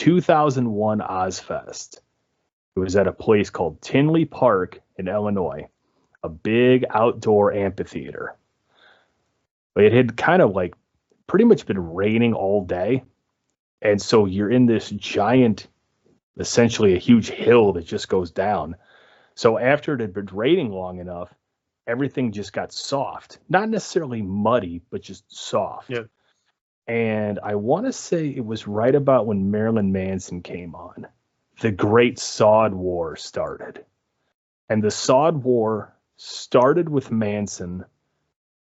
2001 Ozfest. It was at a place called Tinley Park in Illinois, a big outdoor amphitheater. It had kind of like pretty much been raining all day. And so you're in this giant, essentially a huge hill that just goes down. So after it had been raining long enough, everything just got soft. Not necessarily muddy, but just soft. Yeah. And I want to say it was right about when Marilyn Manson came on. The Great Sod War started. And the Sod War started with Manson,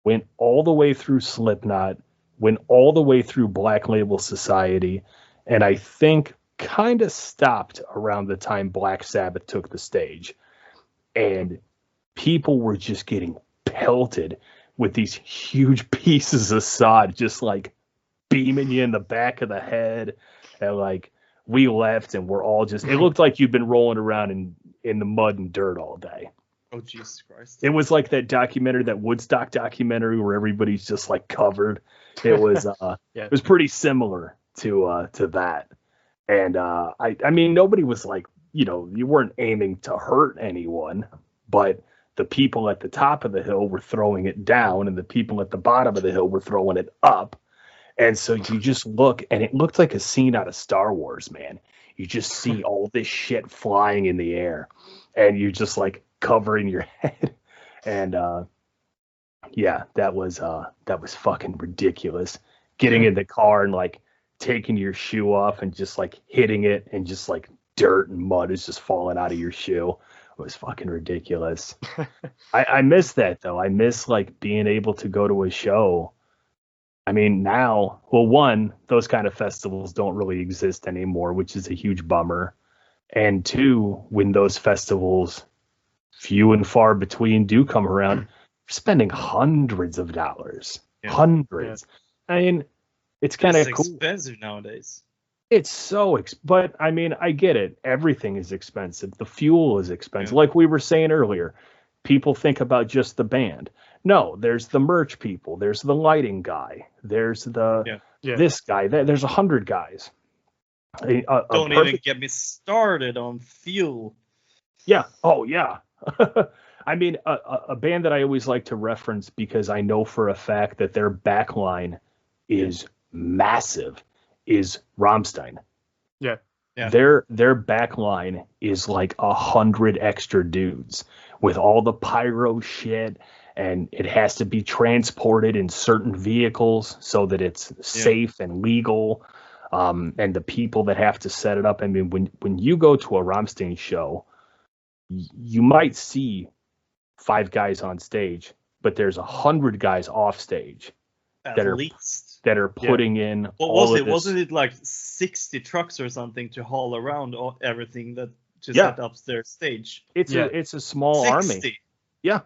went all the way through Slipknot, went all the way through Black Label Society, and I think kind of stopped around the time Black Sabbath took the stage. And people were just getting pelted with these huge pieces of sod, just like beaming you in the back of the head. And like, we left and we're all just, it looked like you'd been rolling around in the mud and dirt all day. Oh, Jesus Christ. It was like that documentary, that Woodstock documentary where everybody's just like covered. It was, It was pretty similar to that. And I mean, nobody was like, you weren't aiming to hurt anyone, but the people at the top of the hill were throwing it down and the people at the bottom of the hill were throwing it up. And so you just look, and it looked like a scene out of Star Wars, man. You just see all this shit flying in the air, and you're just like covering your head. And yeah, that was fucking ridiculous. Getting in the car and like taking your shoe off and just like hitting it, and just like dirt and mud is just falling out of your shoe. It was fucking ridiculous. I miss that though. I miss like being able to go to a show. I mean, now, well, one, those kind of festivals don't really exist anymore, which is a huge bummer. And two, when those festivals, few and far between, do come around, you're spending hundreds of dollars. Yeah. Hundreds. Yeah. I mean, it's kind of cool. Expensive nowadays. It's so but I mean, I get it. Everything is expensive. The fuel is expensive. Yeah. Like we were saying earlier, people think about just the band. No, there's the merch people. There's the lighting guy. There's the this guy. There's 100 guys. Don't even get me started on fuel. Yeah. Oh, yeah. I mean, a band that I always like to reference because I know for a fact that their backline is massive is Rammstein. Yeah. Yeah. Their backline is like 100 extra dudes with all the pyro shit. And it has to be transported in certain vehicles so that it's safe and legal. And the people that have to set it up. I mean, when you go to a Rammstein show, you might see 5 guys on stage, but there's 100 guys off stage that are putting in. What was it? Wasn't it like 60 trucks or something to haul around everything that to set up their stage? It's a small 60. Army. Yeah.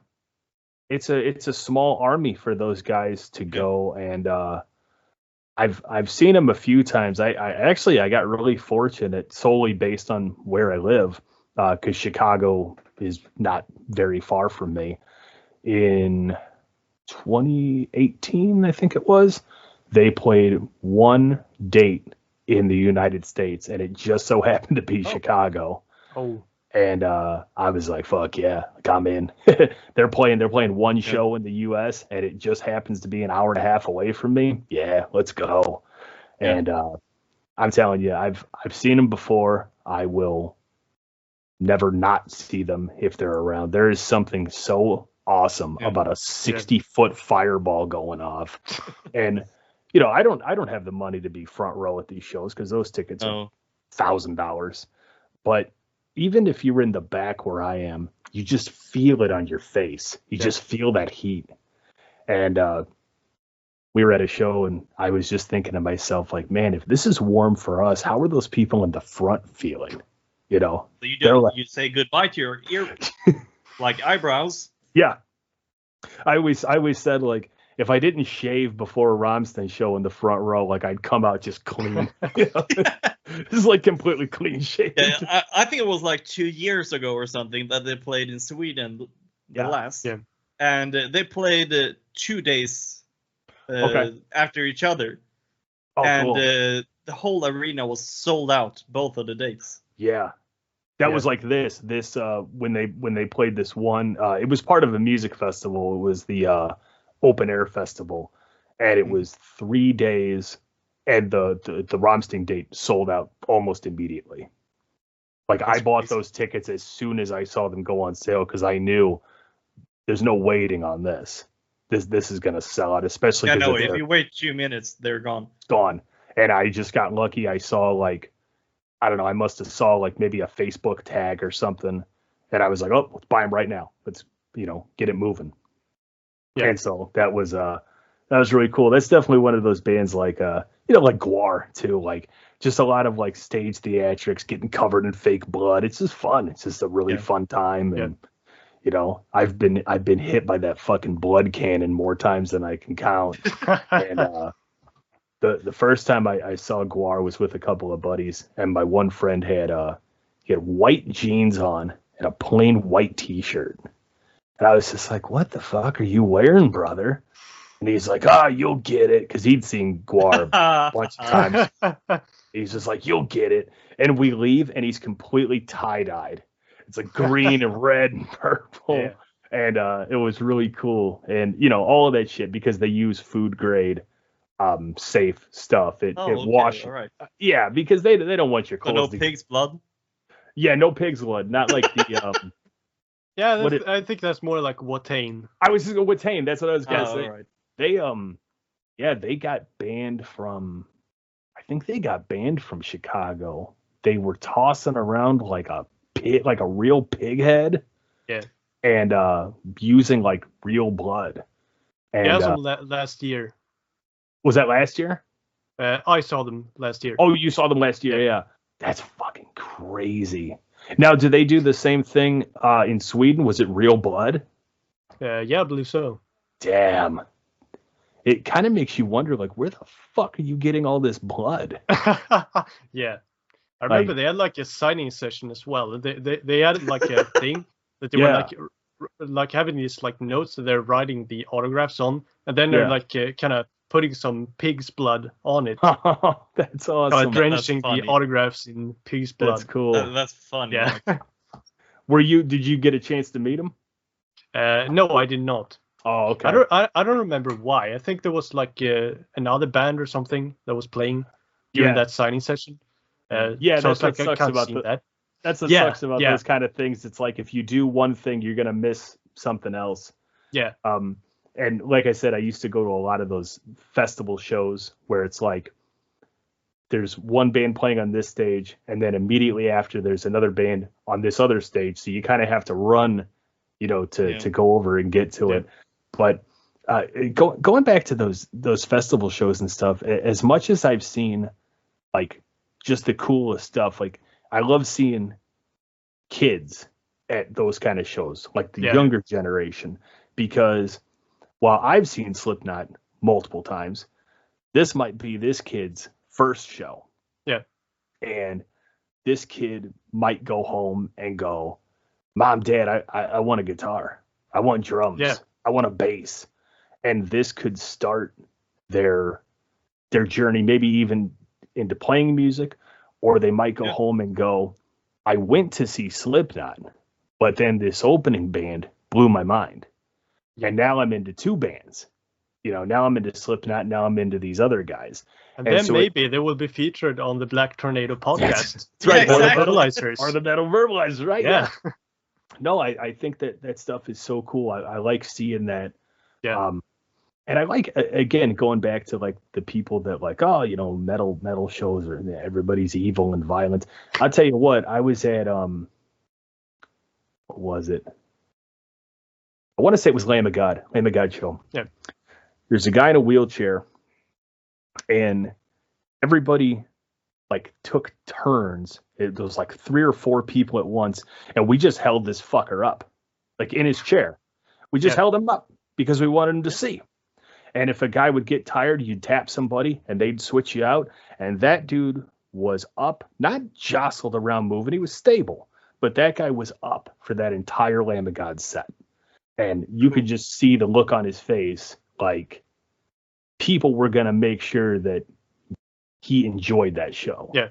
It's a small army for those guys to go, and I've seen them a few times. I got really fortunate solely based on where I live, because Chicago is not very far from me. In 2018, I think it was, they played one date in the United States, and it just so happened to be Chicago. Oh. And I was like, fuck yeah, like I'm in. They're playing one show in the US, and it just happens to be an hour and a half away from me. Yeah, let's go. Yeah. And I'm telling you, I've seen them before. I will never not see them if they're around. There is something so awesome about a 60-foot fireball going off. And I don't have the money to be front row at these shows because those tickets are $1,000. But even if you're in the back where I am, you just feel it on your face. You just feel that heat. And we were at a show, and I was just thinking to myself, like, man, if this is warm for us, how are those people in the front feeling? So you say goodbye to your ear, like eyebrows. Yeah. I always said, like, if I didn't shave before a Rammstein show in the front row, like, I'd come out just clean. This is like completely clean shaved. Yeah, I think it was like 2 years ago or something that they played in Sweden last. Yeah. And they played 2 days after each other. Oh, and cool. the whole arena was sold out both of the dates. Yeah. That was like this when they played this one, it was part of a music festival. It was the open air festival, and it was 3 days, and the Rammstein date sold out almost immediately. Like I bought those tickets as soon as I saw them go on sale because I knew there's no waiting on this. This is gonna sell out, especially because if you wait 2 minutes, they're gone. Gone. And I just got lucky. I saw like, I don't know, I must have saw like maybe a Facebook tag or something, and I was like, oh, let's buy them right now. Let's get it moving. Yeah. And so that was really cool. That's definitely one of those bands like like Gwar too, like just a lot of like stage theatrics, getting covered in fake blood. It's just fun. It's just a really fun time. And I've been hit by that fucking blood cannon more times than I can count. And the first time I saw Gwar was with a couple of buddies, and my one friend had white jeans on and a plain white t-shirt. And I was just like, what the fuck are you wearing, brother? And he's like, you'll get it. Because he'd seen Gwar a bunch of times. He's just like, you'll get it. And we leave, and he's completely tie-dyed. It's like green and red and purple. Yeah. And it was really cool. And, all of that shit, because they use food grade, safe stuff. It washes. Right. Yeah, because they don't want your clothes. So no pig's blood? Yeah, no pig's blood. Not like the... Yeah, I think that's more like Watain. I was just going Watain. That's what I was gonna say. Right. They got banned from. I think they got banned from Chicago. They were tossing around like a pig, like a real pig head. Yeah. And using like real blood. And yeah, that was last year. Was that last year? I saw them last year. Oh, you saw them last year? Yeah. That's fucking crazy. Now, do they do the same thing in Sweden? Was it real blood? Yeah, I believe so. Damn. It kind of makes you wonder, like, where the fuck are you getting all this blood? Yeah. I remember they had like a signing session as well. They had like a thing that they were like having these like notes that they're writing the autographs on, and then they're like kind of putting some pig's blood on it. That's awesome. Drenching the autographs in pig's blood. That's cool. That's fun. Yeah. Did you get a chance to meet him? No, I did not. Oh, okay. I don't remember why. I think there was like another band or something that was playing during that signing session. So that's what sucks about that. That's what sucks about those kind of things. It's like if you do one thing, you're gonna miss something else. Yeah. And like I said, I used to go to a lot of those festival shows where it's like there's one band playing on this stage, and then immediately after there's another band on this other stage. So you kind of have to run, to go over and get to it. But going back to those festival shows and stuff, as much as I've seen like just the coolest stuff, like I love seeing kids at those kind of shows, like the younger generation, because while I've seen Slipknot multiple times, this might be this kid's first show. Yeah. And this kid might go home and go, Mom, Dad, I want a guitar. I want drums. Yeah. I want a bass. And this could start their journey, maybe even into playing music, or they might go home and go, I went to see Slipknot, but then this opening band blew my mind. And now I'm into two bands. Now I'm into Slipknot. Now I'm into these other guys. And then so maybe they will be featured on the Black Tornado podcast. That's right. Verbalizers. Or the Metal Verbalizers, right? Yeah. No, I think that stuff is so cool. I like seeing that. Yeah. And I like, again, going back to like the people that like, metal shows or everybody's evil and violent. I'll tell you what, I was at, what was it? I want to say it was Lamb of God show. Yeah. There's a guy in a wheelchair, and everybody like took turns. It was like 3 or 4 people at once, and we just held this fucker up, like in his chair. We just held him up because we wanted him to see. And if a guy would get tired, you'd tap somebody, and they'd switch you out. And that dude was up, not jostled around moving. He was stable, but that guy was up for that entire Lamb of God set. And you could just see the look on his face, like people were going to make sure that he enjoyed that show. Yeah.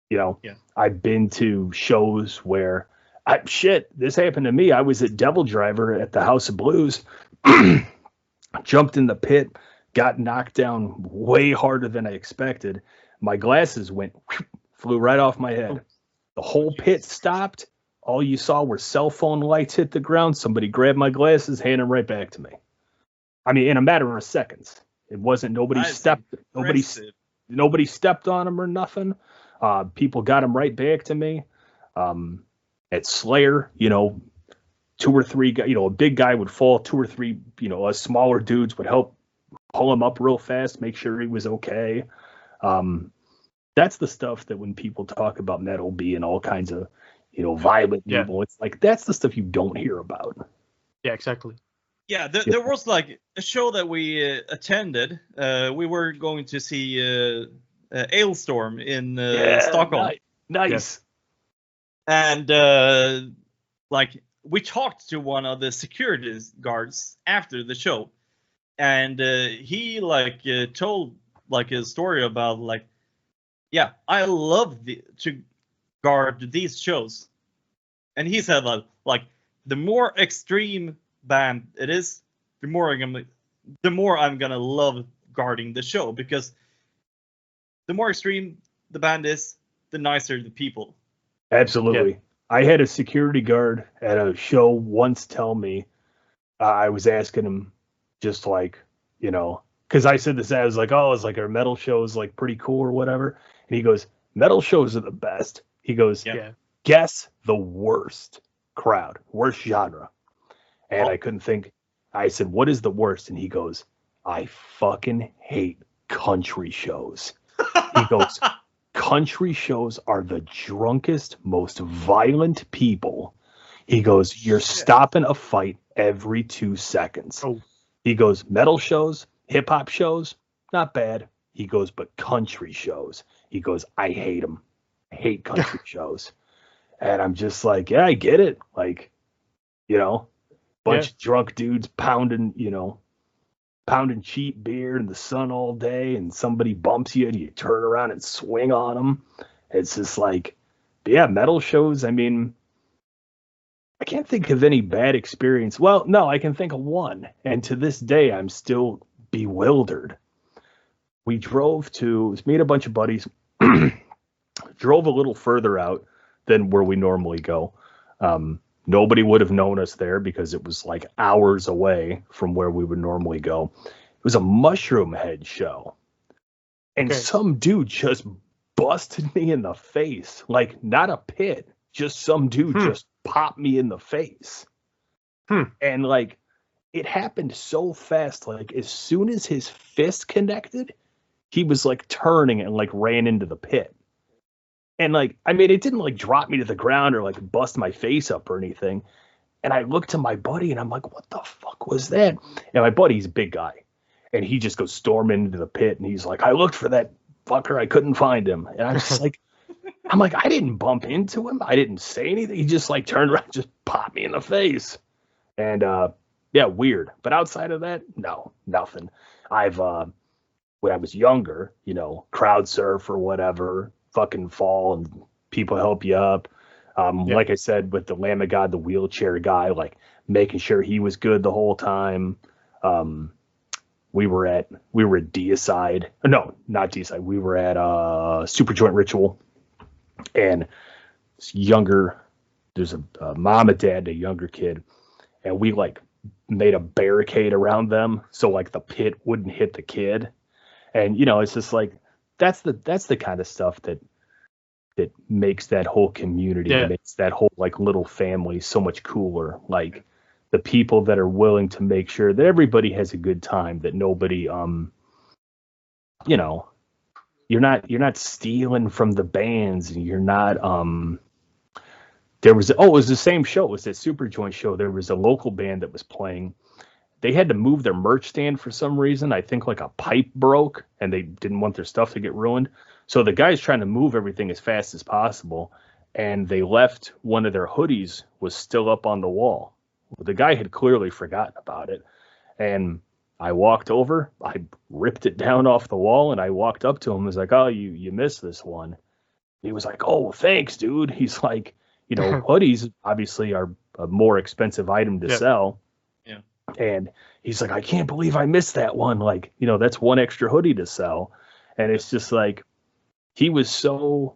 You know, Yeah. I've been to shows where this happened to me. I was at Devil Driver at the House of Blues, jumped in the pit, got knocked down way harder than I expected. My glasses flew right off my head. The whole pit stopped. All you saw were cell phone lights hit the ground. Somebody grabbed my glasses, handed them right back to me. I mean, in a matter of seconds. It wasn't nobody stepped on them or nothing. People got them right back to me. At Slayer, you know, 2 or 3 guys, you know, a big guy would fall, 2 or 3, you know, us smaller dudes would help pull him up real fast, make sure he was okay. That's the stuff that when people talk about metal being all kinds of, you know, violent evil, it's like that's the stuff you don't hear about. Yeah, exactly. Yeah, there was like a show that we attended. We were going to see Ailstorm in Stockholm. Nice. And like we talked to one of the security guards after the show, and he like told like a story about like, yeah, I love to guard these shows, and he said like the more extreme band it is, the more I'm gonna love guarding the show, because the more extreme the band is, the nicer the people. Absolutely. Yeah. I had a security guard at a show once tell me, I was asking him just like, you know, because I said this, I was like, oh, it's like our metal show is like pretty cool or whatever. And he goes, metal shows are the best. He goes, guess the worst crowd, worst genre. And I couldn't think. I said, what is the worst? And he goes, I fucking hate country shows. He goes, country shows are the drunkest, most violent people. He goes, you're stopping a fight every 2 seconds. Oh. He goes, metal shows, hip hop shows, not bad. He goes, but country shows. He goes, I hate them. I hate country shows. And I'm just like, yeah, I get it. Like, you know, bunch of drunk dudes pounding cheap beer in the sun all day, and somebody bumps you and you turn around and swing on them. It's just like, yeah, metal shows. I mean, I can't think of any bad experience. Well, no, I can think of one. And to this day, I'm still bewildered. We drove to meet a bunch of buddies, drove a little further out than where we normally go. Nobody would have known us there because it was like hours away from where we would normally go. It was a Mushroom Head show. And some dude just busted me in the face. Like, not a pit. Just some dude just popped me in the face. And, like, it happened so fast. Like, as soon as his fist connected, he was, like, turning and, like, ran into the pit. And, like, I mean, it didn't, like, drop me to the ground or, like, bust my face up or anything. And I looked to my buddy, and I'm like, what the fuck was that? And my buddy's a big guy. And he just goes storming into the pit, and he's like, I looked for that fucker. I couldn't find him. And I'm just like, I didn't bump into him. I didn't say anything. He just, like, turned around and just popped me in the face. And, yeah, weird. But outside of that, no, nothing. I've, when I was younger, you know, crowd surf or whatever, fucking fall and people help you up. Like I said, with the Lamb of God, the wheelchair guy, like making sure he was good the whole time. We were at Deicide. No, not Deicide. We were at Super Joint Ritual, and there's a mom and dad and a younger kid, and we like made a barricade around them so like the pit wouldn't hit the kid. And you know, it's just like that's the kind of stuff that makes that whole community, makes that whole like little family so much cooler. Like the people that are willing to make sure that everybody has a good time, that nobody you know, you're not stealing from the bands, and you're not it was the same show. It was that Super Joint show. There was a local band that was playing. They had to move their merch stand for some reason. I think like a pipe broke and they didn't want their stuff to get ruined. So the guy's trying to move everything as fast as possible. And they left one of their hoodies was still up on the wall. The guy had clearly forgotten about it. And I walked over, I ripped it down off the wall, and I walked up to him. I was like, "Oh, you missed this one." He was like, "Oh, thanks, dude." He's like, hoodies obviously are a more expensive item to sell. Yeah. And he's like, "I can't believe I missed that one. Like, that's one extra hoodie to sell." And it's just like, he was so,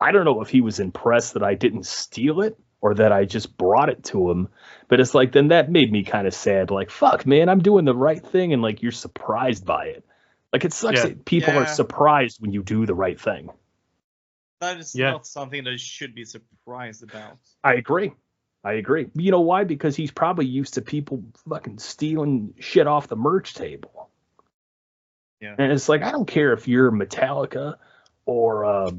I don't know if he was impressed that I didn't steal it or that I just brought it to him. But it's like, then that made me kind of sad. Like, fuck, man, I'm doing the right thing. And like, you're surprised by it. Like, it sucks that people are surprised when you do the right thing. That is not something that you should be surprised about. I agree. You know why? Because he's probably used to people fucking stealing shit off the merch table. Yeah. And it's like, I don't care if you're Metallica or,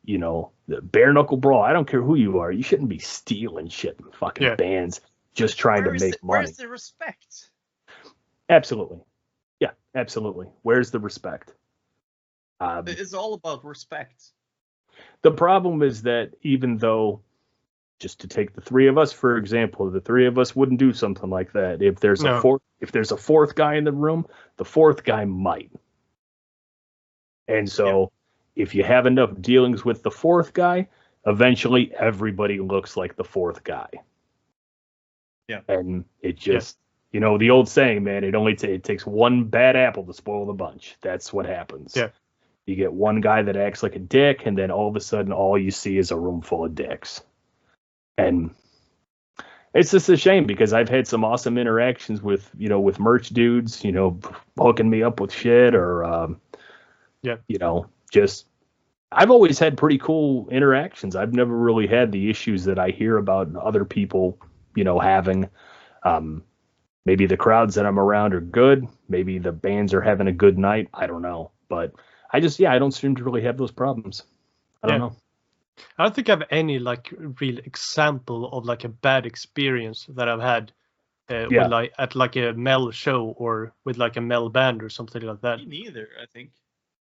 the bare knuckle brawl. I don't care who you are. You shouldn't be stealing shit from fucking bands just trying to make money. Where's the respect? Absolutely. Yeah, absolutely. Where's the respect? It's all about respect. The problem is that even though, just to take the three of us, for example, the three of us wouldn't do something like that. If there's a fourth guy in the room, the fourth guy might. And so if you have enough dealings with the fourth guy, eventually everybody looks like the fourth guy. Yeah. And it just, the old saying, man, it takes one bad apple to spoil the bunch. That's what happens. Yeah. You get one guy that acts like a dick, and then all of a sudden all you see is a room full of dicks. And it's just a shame because I've had some awesome interactions with merch dudes, hooking me up with shit or, just, I've always had pretty cool interactions. I've never really had the issues that I hear about other people, having. Maybe the crowds that I'm around are good. Maybe the bands are having a good night. I don't know. But I don't seem to really have those problems. I don't know. I don't think I have any like real example of like a bad experience that I've had with like at like a Mel show or with like a Mel band or something like that. Me neither, I think.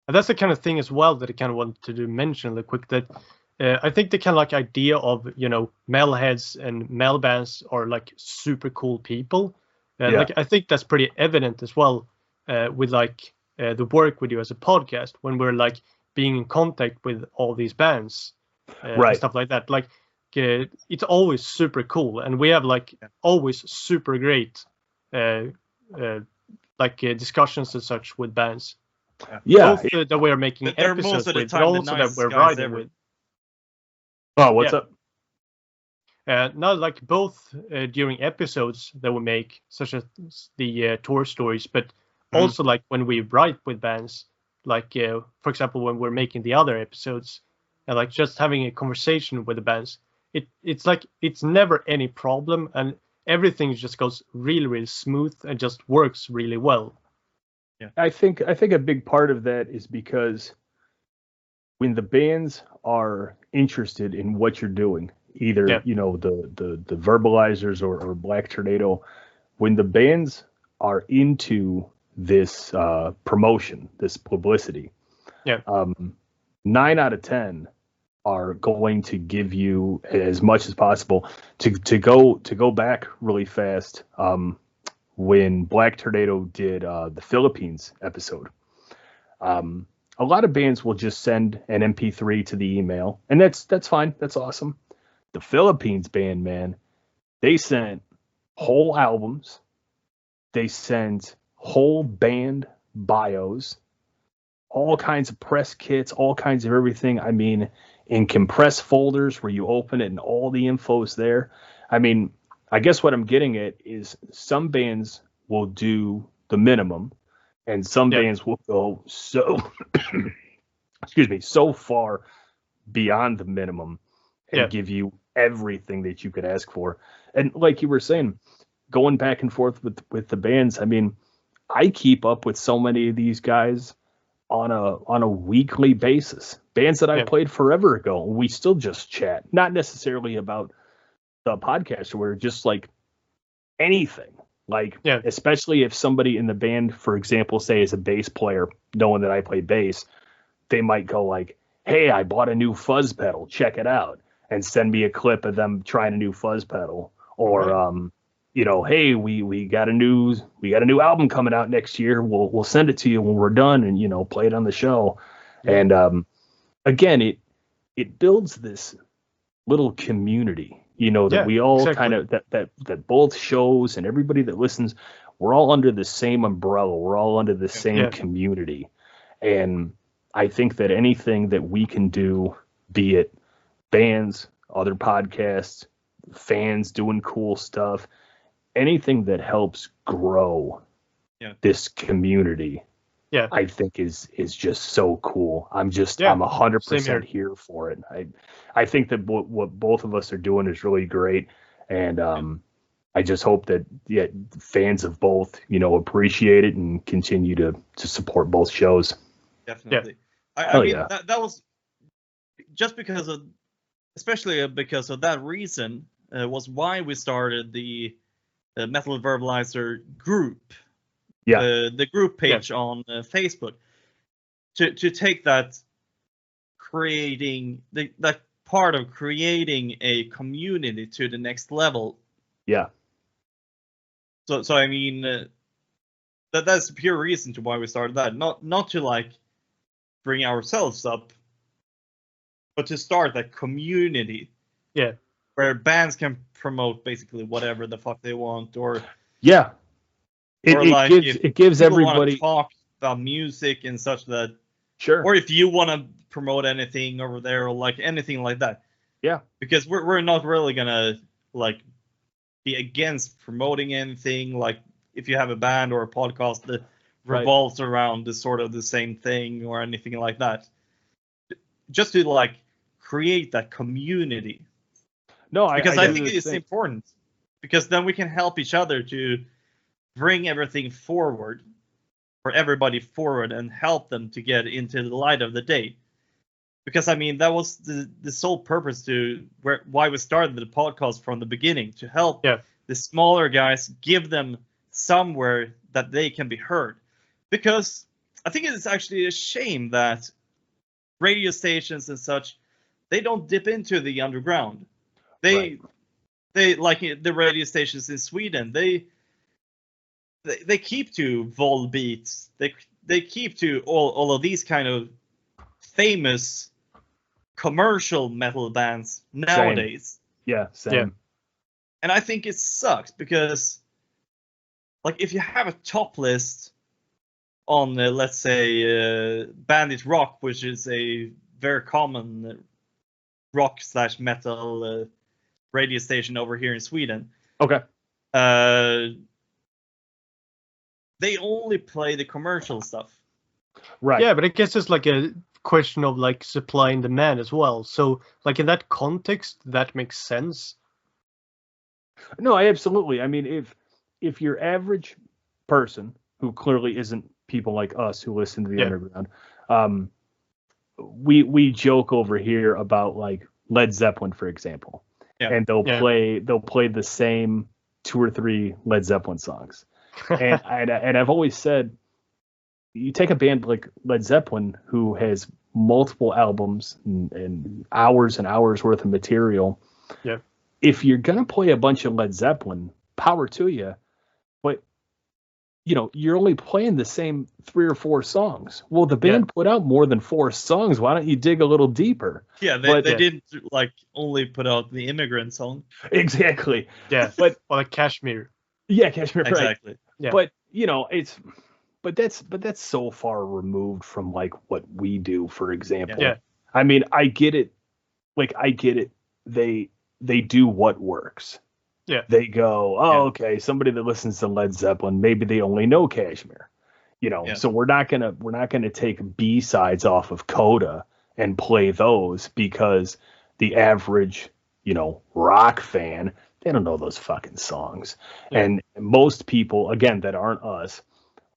And that's the kind of thing as well that I kind of wanted to mention real quick, that I think the kind of like idea of Mel heads and Mel bands are like super cool people. Like I think that's pretty evident as well with like the work we do as a podcast when we're like being in contact with all these bands. And stuff like that. Like it's always super cool, and we have like always super great discussions and such with bands. Yeah, both that we're making episodes with, but also that we're writing with. Oh, what's up? Not like both during episodes that we make, such as the tour stories, but also like when we write with bands. Like for example, when we're making the other episodes. And like just having a conversation with the bands, it's like it's never any problem, and everything just goes really, really smooth and just works really well. Yeah, I think a big part of that is because when the bands are interested in what you're doing, either the Verbalizers or Black Tornado, when the bands are into this promotion, this publicity, 9 out of 10 are going to give you as much as possible. To go back really fast, when Black Tornado did the Philippines episode, a lot of bands will just send an MP3 to the email, and that's fine, that's awesome. The Philippines band, man, they sent whole albums, they sent whole band bios, all kinds of press kits, all kinds of everything. I mean, in compressed folders where you open it and all the info's there. I mean, I guess what I'm getting at is some bands will do the minimum and some bands will go so so far beyond the minimum and give you everything that you could ask for. And like you were saying, going back and forth with the bands, I mean, I keep up with so many of these guys on a weekly basis. Bands that I played forever ago, we still just chat. Not necessarily about the podcast or just like anything. Like, especially if somebody in the band, for example, say is a bass player, knowing that I play bass, they might go like, "Hey, I bought a new fuzz pedal. Check it out," and send me a clip of them trying a new fuzz pedal. Or hey, we got a new album coming out next year. We'll send it to you when we're done, and play it on the show. Yeah. And again, it builds this little community, that we all kind of that both shows and everybody that listens, we're all under the same umbrella. We're all under the same community. And I think that anything that we can do, be it bands, other podcasts, fans doing cool stuff, anything that helps grow this community, I think is just so cool. I'm 100% here for it. I think that what both of us are doing is really great, and I just hope that fans of both appreciate it and continue to support both shows. Definitely. I mean that was just especially because of that reason was why we started the Metal Verbalizer group. The group page on Facebook to take that that part of creating a community to the next level. So I mean that's the pure reason to why we started that. Not to like bring ourselves up, but to start that community. Where bands can promote basically whatever the fuck they want, or it gives everybody talk about music and such that or if you want to promote anything over there or like anything like that, because we're not really gonna like be against promoting anything. Like if you have a band or a podcast that revolves around the same thing or anything like that, just to like create that community. Because I think it's important, because then we can help each other to bring everything forward, for everybody forward, and help them to get into the light of the day. Because I mean that was the sole purpose why we started the podcast from the beginning, to help the smaller guys, give them somewhere that they can be heard. Because I think it's actually a shame that radio stations and such, they don't dip into the underground. They like the radio stations in Sweden. They keep to Volbeat. They keep to all of these kind of famous commercial metal bands nowadays. Same. And I think it sucks because, like, if you have a top list on let's say Bandit Rock, which is a very common rock/metal radio station over here in Sweden. They only play the commercial stuff. Yeah, but I guess it's like a question of like supply and demand as well. So like in that context, that makes sense. No, absolutely. I mean, if your average person, who clearly isn't people like us who listen to the underground, we joke over here about like Led Zeppelin, for example. And they'll play the same 2 or 3 Led Zeppelin songs. And I've always said, you take a band like Led Zeppelin, who has multiple albums and hours worth of material. If you're gonna play a bunch of Led Zeppelin, power to you. But you're only playing the same 3 or 4 songs. Well, the band put out more than 4 songs. Why don't you dig a little deeper? Yeah, they didn't like only put out the Immigrant song. Exactly. But or like Kashmir. Yeah, Kashmir. Exactly. Right. Yeah. But that's so far removed from like what we do, for example. I mean, I get it. They do what works. They go, okay, somebody that listens to Led Zeppelin, maybe they only know Kashmir. So we're not gonna take B-sides off of Coda and play those, because the average, rock fan, they don't know those fucking songs. And most people, again, that aren't us,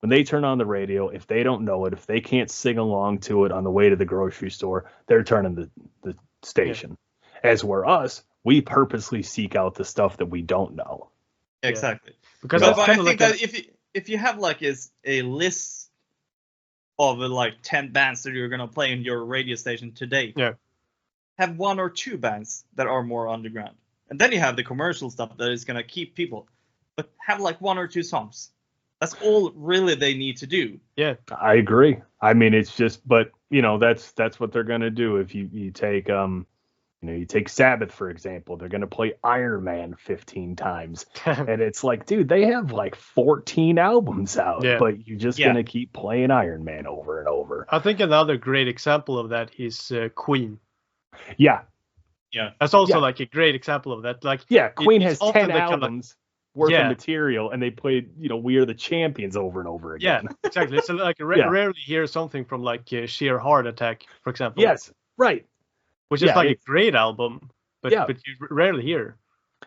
when they turn on the radio, if they don't know it, if they can't sing along to it on the way to the grocery store, they're turning the station. As we're us, we purposely seek out the stuff that we don't know. Exactly. Because I think that if you have like a list of like 10 bands that you're gonna play in your radio station today, have 1 or 2 bands that are more underground, and then you have the commercial stuff that is gonna keep people. but have like 1 or 2 songs. That's all really they need to do. Yeah, I agree. I mean, it's just, but that's what they're gonna do. If you take you take Sabbath, for example, they're going to play Iron Man 15 times. And it's like, dude, they have like 14 albums out, but you're just going to keep playing Iron Man over and over. I think another great example of that is Queen. Yeah. Yeah. That's also like a great example of that. Like, Queen has 10 albums worth of material, and they played, We Are the Champions over and over again. Yeah, exactly. So like rarely hear something from like Sheer Heart Attack, for example. Yes, right. Which is like a great album, but you rarely hear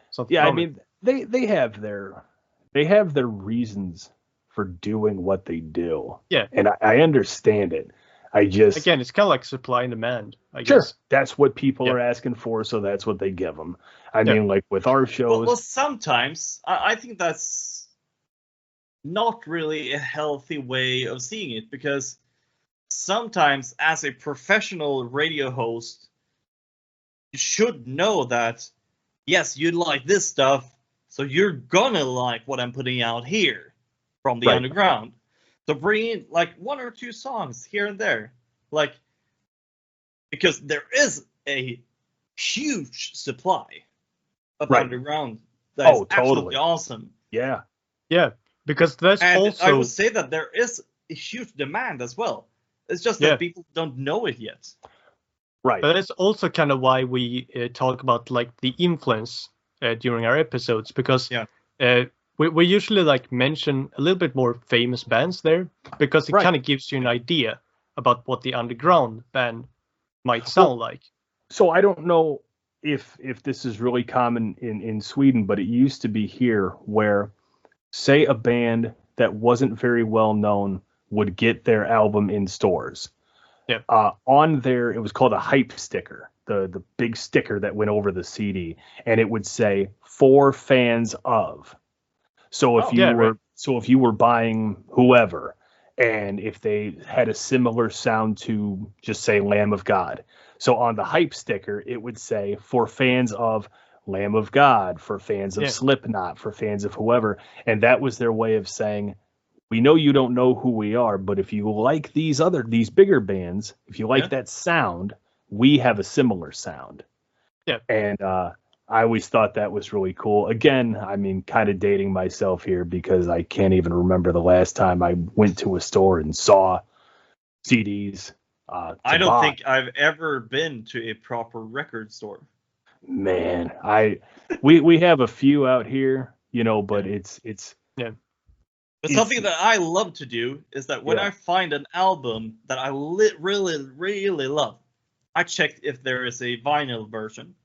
something. Yeah, I mean, they have their reasons for doing what they do. Yeah, and I understand it. I just again, it's kind of like supply and demand. I sure, guess that's what people are asking for, so that's what they give them. I mean, like with our shows. Well, sometimes I think that's not really a healthy way of seeing it, because sometimes as a professional radio host, you should know that, yes, you like this stuff, so you're gonna like what I'm putting out here from the underground. So bring in like 1 or 2 songs here and there, like, because there is a huge supply of underground that is absolutely awesome. Yeah, because that's also. I would say that there is a huge demand as well. It's just that people don't know it yet. Right. But that's also kind of why we talk about like the influence during our episodes, because we usually like mention a little bit more famous bands there, because it kind of gives you an idea about what the underground band might sound like. So I don't know if this is really common in Sweden, but it used to be here where, say, a band that wasn't very well known would get their album in stores. On there, it was called a hype sticker, the big sticker that went over the CD, and it would say "for fans of." So if you were buying whoever, and if they had a similar sound to, just say, Lamb of God, so on the hype sticker it would say "for fans of Lamb of God," for fans of Slipknot, for fans of whoever, and that was their way of saying, we know you don't know who we are, but if you like these bigger bands, if you like that sound, we have a similar sound. Yeah. And I always thought that was really cool. Again, I mean, kind of dating myself here, because I can't even remember the last time I went to a store and saw CDs. I don't think I've ever been to a proper record store. Man, we have a few out here, but it's But something that I love to do is that when I find an album that I really, really love, I check if there is a vinyl version.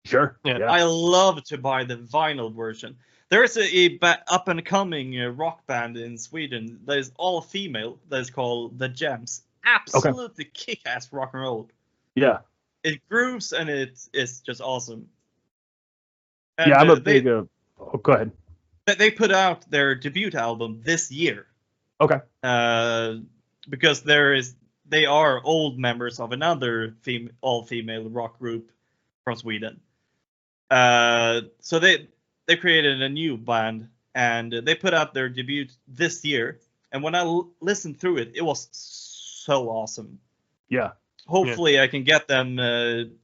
Sure. Yeah. I love to buy the vinyl version. There is a up-and-coming rock band in Sweden that is all female that is called The Gems. Absolutely kick-ass rock and roll. Yeah. It grooves and it's just awesome. And, yeah, I'm a big... go ahead. They put out their debut album this year. Okay. Because they are old members of another all-female rock group from Sweden. So they created a new band, and they put out their debut this year. And when I listened through it, it was so awesome. Yeah. Hopefully I can get them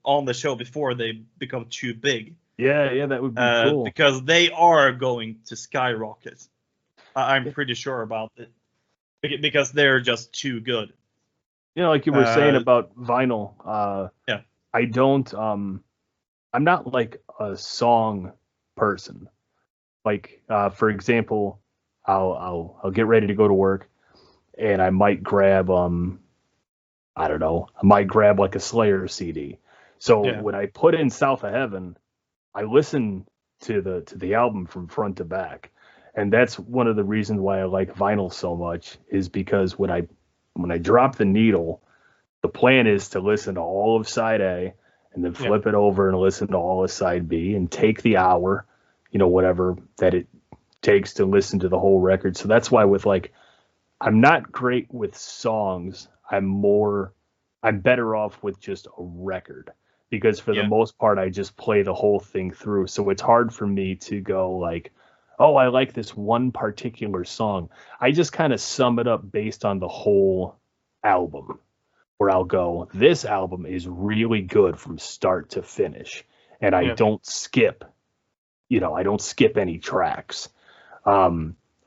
on the show before they become too big. Yeah, that would be cool. Because they are going to skyrocket. I'm pretty sure about it. Because they're just too good. Like you were saying about vinyl. I don't. I'm not like a song person. Like, for example, I'll get ready to go to work, and I might grab I don't know. I might grab like a Slayer CD. So when I put in South of Heaven, I listen to the album from front to back, and that's one of the reasons why I like vinyl so much, is because when I drop the needle, the plan is to listen to all of side A and then flip it over and listen to all of side B and take the hour, whatever that it takes to listen to the whole record. So that's why I'm not great with songs. I'm better off with just a record. Because for the most part, I just play the whole thing through. So it's hard for me to go like, oh, I like this one particular song. I just kind of sum it up based on the whole album, where I'll go, this album is really good from start to finish. And I don't skip, I don't skip any tracks.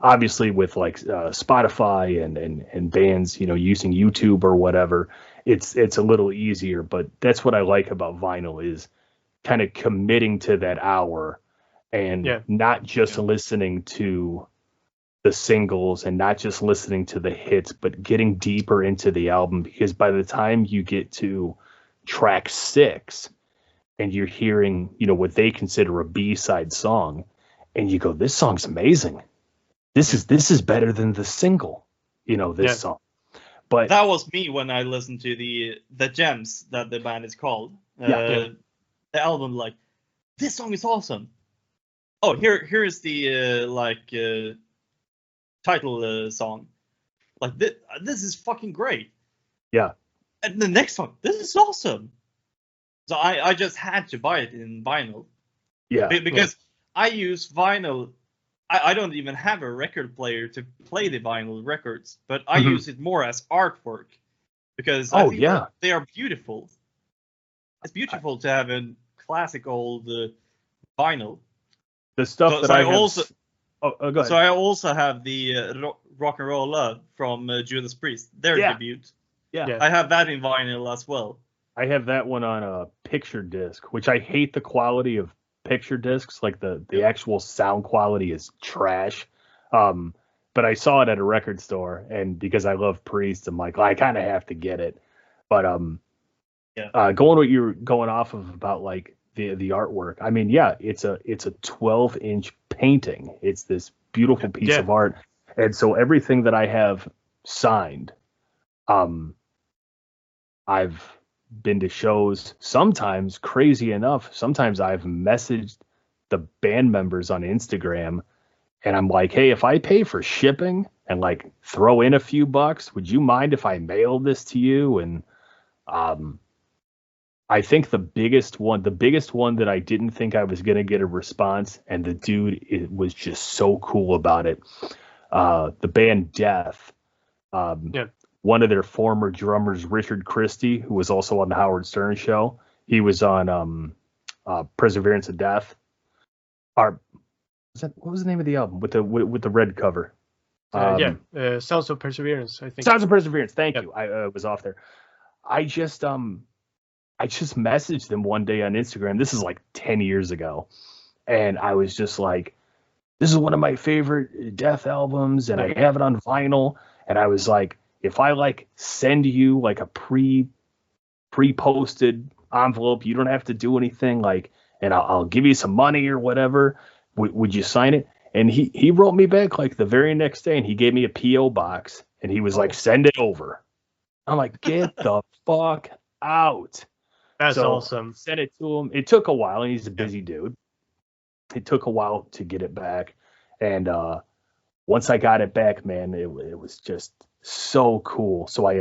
Obviously with like Spotify and bands, using YouTube or whatever, it's a little easier, but that's what I like about vinyl is kind of committing to that hour and not just listening to the singles and not just listening to the hits, but getting deeper into the album, because by the time you get to track 6 and you're hearing, what they consider a B-side song, and you go, this song's amazing. This is better than the single, this song. But that was me when I listened to the Gems that the band is called. The album, like, this song is awesome. Oh, here is the title song. Like, this is fucking great. Yeah. And the next song, this is awesome. So I just had to buy it in vinyl. Yeah. Because I use vinyl. I don't even have a record player to play the vinyl records, but I use it more as artwork because I think that they are beautiful. It's beautiful to have a classic old vinyl. The stuff that I also. Go ahead. So I also have the Rock and Roll Love from Judas Priest, their debut. Yeah. I have that in vinyl as well. I have that one on a picture disc, which I hate the quality of picture discs. Like the actual sound quality is trash. But I saw it at a record store, and because I love Priest, I'm like, I kind of have to get it. But going what you're going off of about like the artwork. I mean, it's a 12-inch painting. It's this beautiful piece of art, and so everything that I have signed, I've been to shows. Sometimes, crazy enough, sometimes I've messaged the band members on Instagram, and I'm like, hey, if I pay for shipping and like throw in a few bucks, would you mind if I mail this to you? And I think the biggest one that I didn't think I was gonna get a response, and the dude was just so cool about it. The band Death. One of their former drummers, Richard Christie, who was also on the Howard Stern show. He was on Perseverance of Death. What was the name of the album with the red cover? Sounds of Perseverance, I think. Sounds of Perseverance. Thank you. I was off there. I just messaged them one day on Instagram. This is like 10 years ago, and I was just like, "This is one of my favorite Death albums, and I have it on vinyl." And I was like, if I like send you like a pre-posted envelope, you don't have to do anything, like, and I'll give you some money or whatever. Would you sign it? And he wrote me back like the very next day, and he gave me a PO box, and he was like, send it over. I'm like, get the fuck out. That's awesome. Sent it to him. It took a while, and he's a busy dude. It took a while to get it back, and once I got it back, man, it was just so cool. So I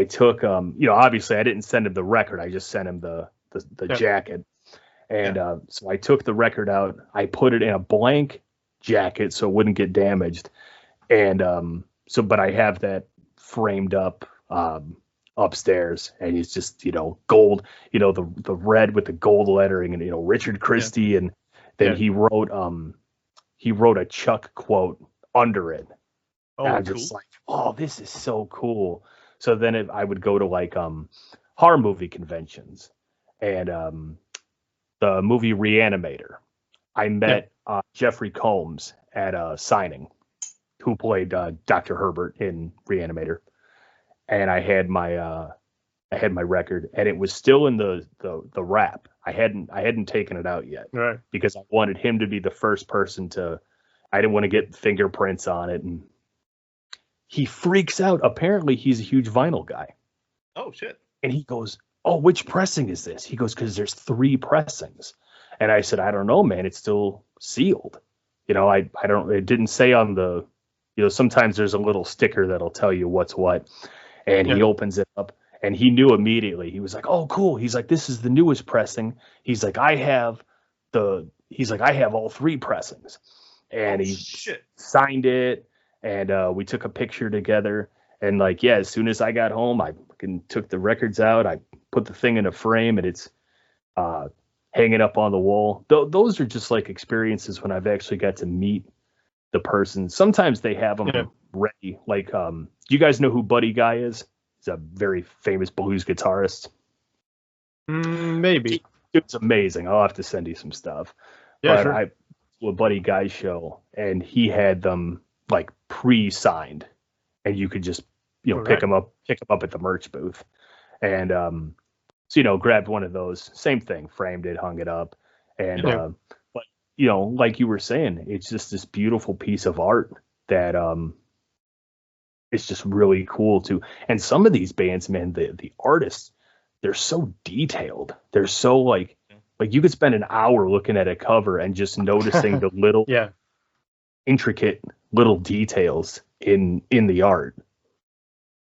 took obviously I didn't send him the record, I just sent him the jacket, and so I took the record out, I put it in a blank jacket so it wouldn't get damaged, and but I have that framed up upstairs, and it's just gold, the red with the gold lettering, and Richard Christie, and then he wrote a Chuck quote under it. And I'm just like, oh, this is so cool. So then I would go to like horror movie conventions, and the movie Reanimator. I met Jeffrey Combs at a signing, who played Dr. Herbert in Reanimator, and I had my record, and it was still in the wrap. I hadn't taken it out yet, right? Because I wanted him to be the first person to. I didn't want to get fingerprints on it, and he freaks out. Apparently, he's a huge vinyl guy. Oh, shit. And he goes, oh, which pressing is this? He goes, because there's 3 pressings. And I said, I don't know, man. It's still sealed. I don't, it didn't say on the, sometimes there's a little sticker that'll tell you what's what. And he opens it up, and he knew immediately. He was like, oh, cool. He's like, this is the newest pressing. He's like, I have all 3 pressings. and he signed it, and we took a picture together. And like, yeah, as soon as I got home, I took the records out, I put the thing in a frame, and it's hanging up on the wall. Those are just like experiences when I've actually got to meet the person. Sometimes they have them ready. Like, do you guys know who Buddy Guy is? He's a very famous blues guitarist. Maybe. It's amazing. I'll have to send you some stuff. Yeah, but sure. I to a Buddy Guy show, and he had them like pre-signed, and you could just pick them up at the merch booth, and so grabbed one of those. Same thing, framed it, hung it up, and but like you were saying, it's just this beautiful piece of art that it's just really cool too. And some of these bands, man, the artists, they're so detailed. They're so like you could spend an hour looking at a cover and just noticing the little intricate little details in the art.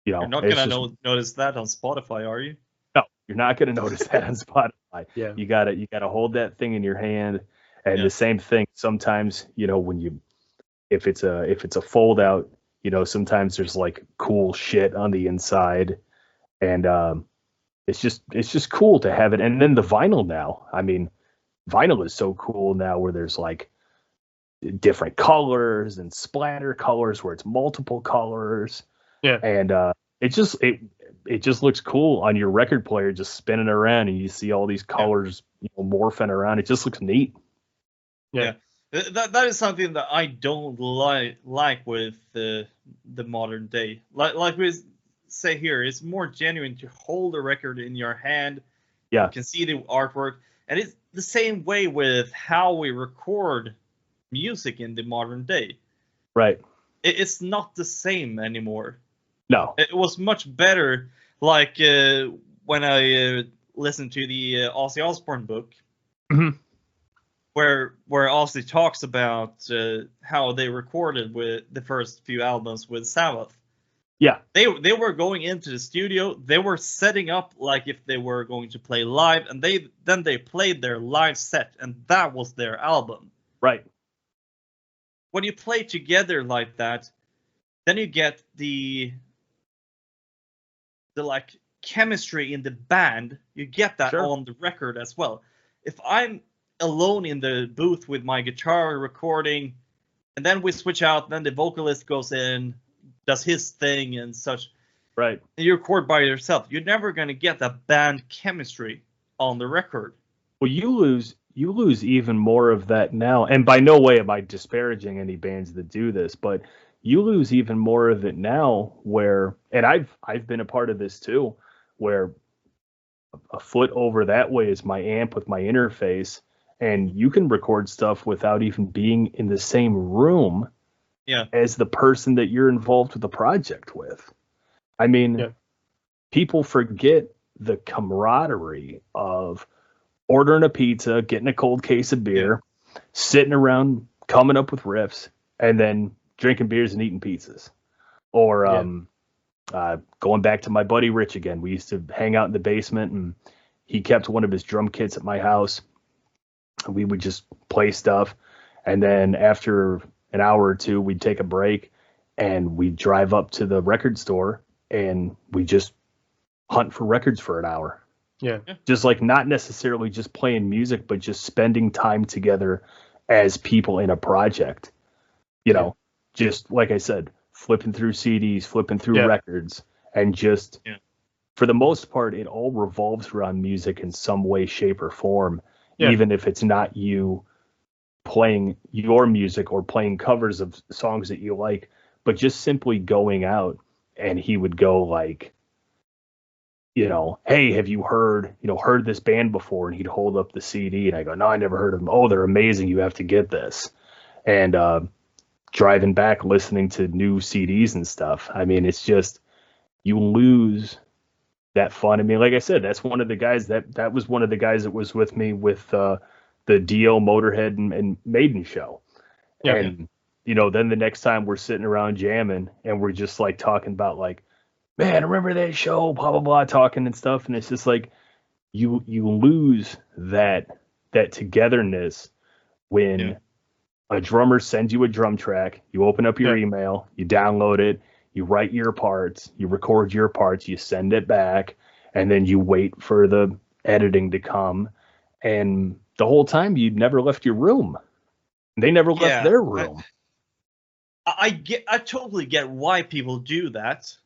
You're not gonna notice that on Spotify, are you? No, you're not gonna notice that on Spotify. You gotta hold that thing in your hand. And the same thing sometimes, when if it's a fold out, sometimes there's like cool shit on the inside, and it's just cool to have it. And then the vinyl now, I mean, vinyl is so cool now where there's like different colors and splatter colors where it's multiple colors. Yeah. And it just looks cool on your record player, just spinning around, and you see all these colors morphing around. It just looks neat. Yeah. That is something that I don't like with the modern day. Like we say here, it's more genuine to hold a record in your hand. Yeah. You can see the artwork. And it's the same way with how we record music in the modern day. Right. It's not the same anymore. No. It was much better, like when I listened to the Ozzy Osbourne book. Mm-hmm. Where Ozzy talks about how they recorded with the first few albums with Sabbath. Yeah. They were going into the studio, they were setting up like if they were going to play live, and they played their live set, and that was their album. Right. When you play together like that, then you get the like chemistry in the band. You get that on the record as well. If I'm alone in the booth with my guitar recording, and then we switch out, then the vocalist goes in, does his thing and such, right, and you record by yourself, you're never going to get that band chemistry on the record. Well, you lose even more of that now, and by no way am I disparaging any bands that do this, but you lose even more of it now where, and I've been a part of this too, where a foot over that way is my amp with my interface, and you can record stuff without even being in the same room as the person that you're involved with the project with. I mean, people forget the camaraderie of ordering a pizza, getting a cold case of beer, sitting around, coming up with riffs, and then drinking beers and eating pizzas. Or going back to my buddy Rich again, we used to hang out in the basement, and he kept one of his drum kits at my house. We would just play stuff, and then after an hour or two, we'd take a break, and we'd drive up to the record store, and we just hunt for records for an hour. Yeah. Just like not necessarily just playing music, but just spending time together as people in a project. Just like I said, flipping through CDs, flipping through records, and just for the most part, it all revolves around music in some way, shape, or form. Even if it's not you playing your music or playing covers of songs that you like, but just simply going out, and he would go like, hey, have you heard this band before? And he'd hold up the CD, and I go, no, I never heard of them. Oh, they're amazing. You have to get this. And driving back, listening to new CDs and stuff. I mean, it's just, you lose that fun. I mean, like I said, that's one of the guys that was one of the guys that was with me with the Dio, Motorhead, and Maiden show. Yeah. And, then the next time we're sitting around jamming, and we're just like talking about like, man, remember that show, blah, blah, blah, talking and stuff. And it's just like, you lose that togetherness when a drummer sends you a drum track. You open up your email, you download it, you write your parts, you record your parts, you send it back, and then you wait for the editing to come. And the whole time you never left your room. They never left their room. I totally get why people do that.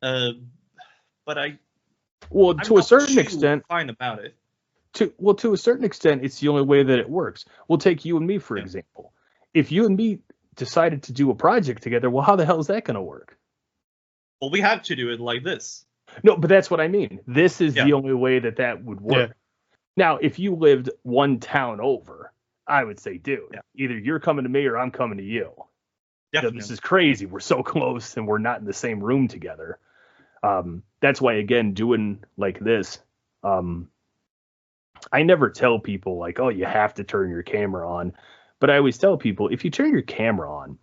But I'm to a certain extent, fine about it. To a certain extent, it's the only way that it works. We'll take you and me, for example. If you and me decided to do a project together, well, how the hell is that going to work? Well, we have to do it like this. No, but that's what I mean. This is the only way that would work. Now, if you lived one town over, I would say, dude, either you're coming to me or I'm coming to you. Definitely. This is crazy. We're so close and we're not in the same room together. That's why, again, doing like this, I never tell people like, oh, you have to turn your camera on. But I always tell people, if you turn your camera on,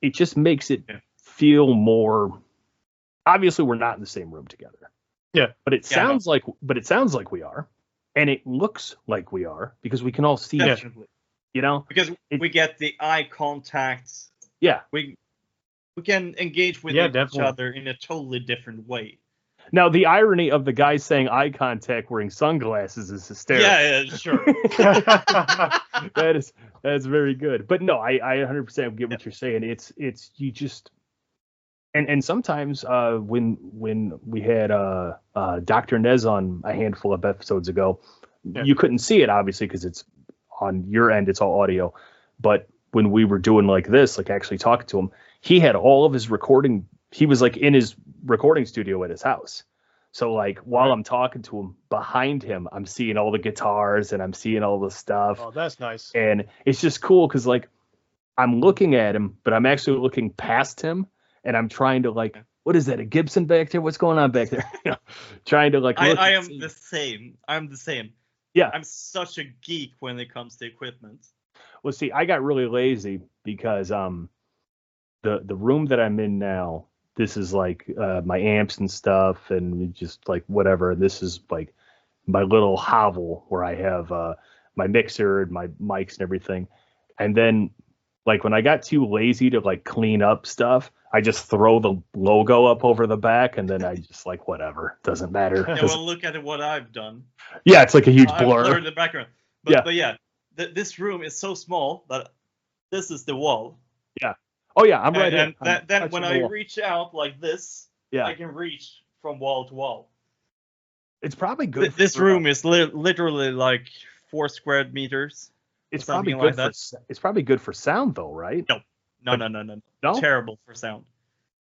it just makes it feel more. Obviously, we're not in the same room together. Yeah. But it sounds like we are, and it looks like we are because we can all see it. You know, because we get the eye contact. Yeah. We can engage with each other in a totally different way. Now, the irony of the guy saying eye contact wearing sunglasses is hysterical. Yeah, sure. That's very good. But no, I 100% get what you're saying. It's you just and sometimes when we had Dr. Nez on a handful of episodes ago, you couldn't see it obviously because it's on your end, it's all audio. But when we were doing like this, like actually talking to him, he had all of his recording. He was like in his recording studio at his house. So like while I'm talking to him, behind him, I'm seeing all the guitars and I'm seeing all the stuff. Oh, that's nice. And it's just cool because like I'm looking at him, but I'm actually looking past him and I'm trying to like, what is that? A Gibson back there? What's going on back there? Trying to like. I am the same. I'm the same. Yeah. I'm such a geek when it comes to equipment. Well, see, I got really lazy because the room that I'm in now, this is like my amps and stuff and just like whatever. This is like my little hovel where I have my mixer and my mics and everything. And then like when I got too lazy to like clean up stuff, I just throw the logo up over the back and then I just like whatever. Doesn't matter. Yeah, well, look at what I've done. Yeah, it's like a huge blur. I've blurred the background. But yeah, this room is so small that this is the wall. Yeah. Oh yeah, I'm right. And then when I reach out like this, I can reach from wall to wall. It's probably good. This room is literally like 4 square meters. It's probably good for. It's probably good for sound though, right? No. Terrible for sound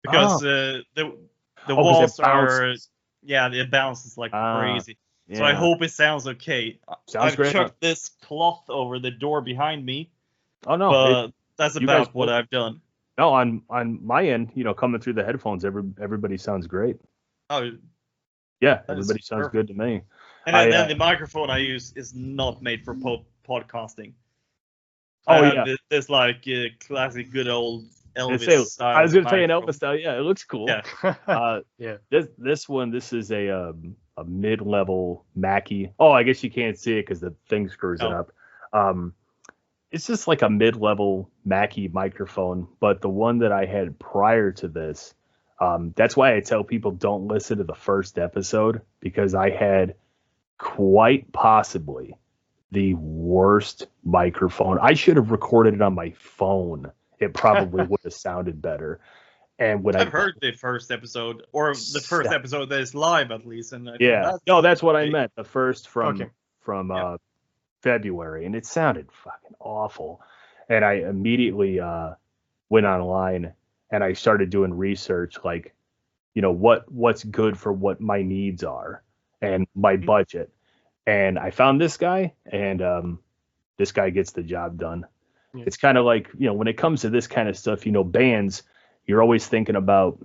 because the Oh, walls are it bounces like crazy. Yeah. So I hope it sounds okay. Sounds great. I've chucked this cloth over the door behind me. Oh no, but that's about what I've done. No, on my end, coming through the headphones, everybody sounds great. Oh, yeah, everybody sounds good to me. And then the microphone I use is not made for podcasting. There's like classic good old Elvis style. I was gonna say an Elvis style. Yeah, it looks cool. Yeah. This one, this is a mid-level Mackie. Oh, I guess you can't see it because the thing screws it up. It's just like a mid-level Mackie microphone, but the one that I had prior to this, that's why I tell people don't listen to the first episode because I had quite possibly the worst microphone. I should have recorded it on my phone. It probably would have sounded better. And when I've heard the first episode, or the first episode that is live at least, and that's what I meant. The first from February, and it sounded fucking awful. And I immediately went online and I started doing research, like, what's good for what my needs are and my budget. And I found this guy, and this guy gets the job done. Yeah. It's kind of like, when it comes to this kind of stuff, bands, you're always thinking about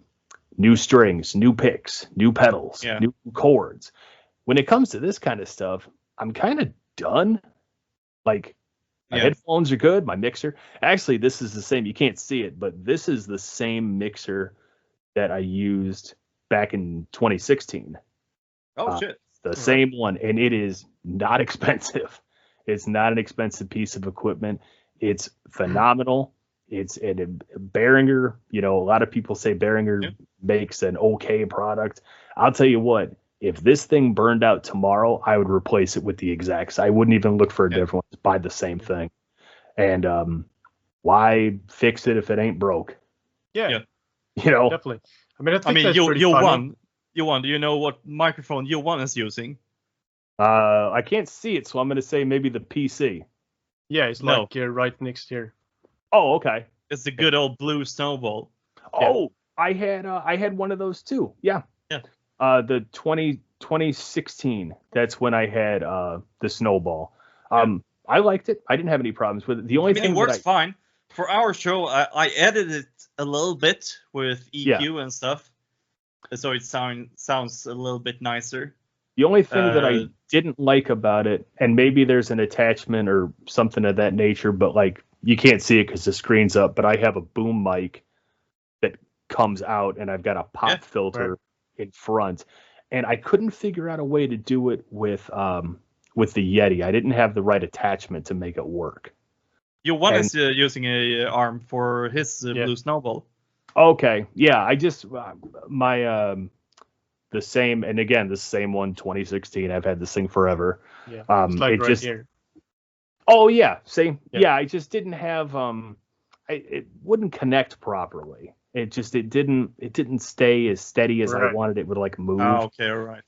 new strings, new picks, new pedals, new chords. When it comes to this kind of stuff, I'm kind of done. Like, my headphones are good, my mixer. Actually, this is the same. You can't see it, but this is the same mixer that I used back in 2016. Oh, shit. The same one, and it is not expensive. It's not an expensive piece of equipment. It's phenomenal. It's a Behringer. You know, a lot of people say Behringer makes an okay product. I'll tell you what. If this thing burned out tomorrow, I would replace it with the exacts. I wouldn't even look for a different one. Buy the same thing. And why fix it if it ain't broke? Yeah. You know, definitely. I mean, that's pretty Johan, do you know what microphone Johan is using? I can't see it, so I'm going to say maybe the PC. Yeah, it's like right next here. Oh, okay. It's the good old blue Snowball. Oh, yeah. I had one of those too. Yeah. Yeah. The 2016. That's when I had the Snowball. I liked it. I didn't have any problems with it. The only thing it works fine. For our show, I edited it a little bit with EQ and stuff, so it sounds a little bit nicer. The only thing that I didn't like about it, and maybe there's an attachment or something of that nature, but like you can't see it because the screen's up, but I have a boom mic that comes out and I've got a pop filter in front, and I couldn't figure out a way to do it with the Yeti. I didn't have the right attachment to make it work. Johan is using a arm for his blue Snowball. Okay, yeah, I just the same, and again, the same one, 2016. I've had this thing forever. Yeah, it's like right here. Oh yeah, same. Yeah, I just didn't have it wouldn't connect properly. It didn't stay as steady as I wanted. It would like move. Oh, okay, all right.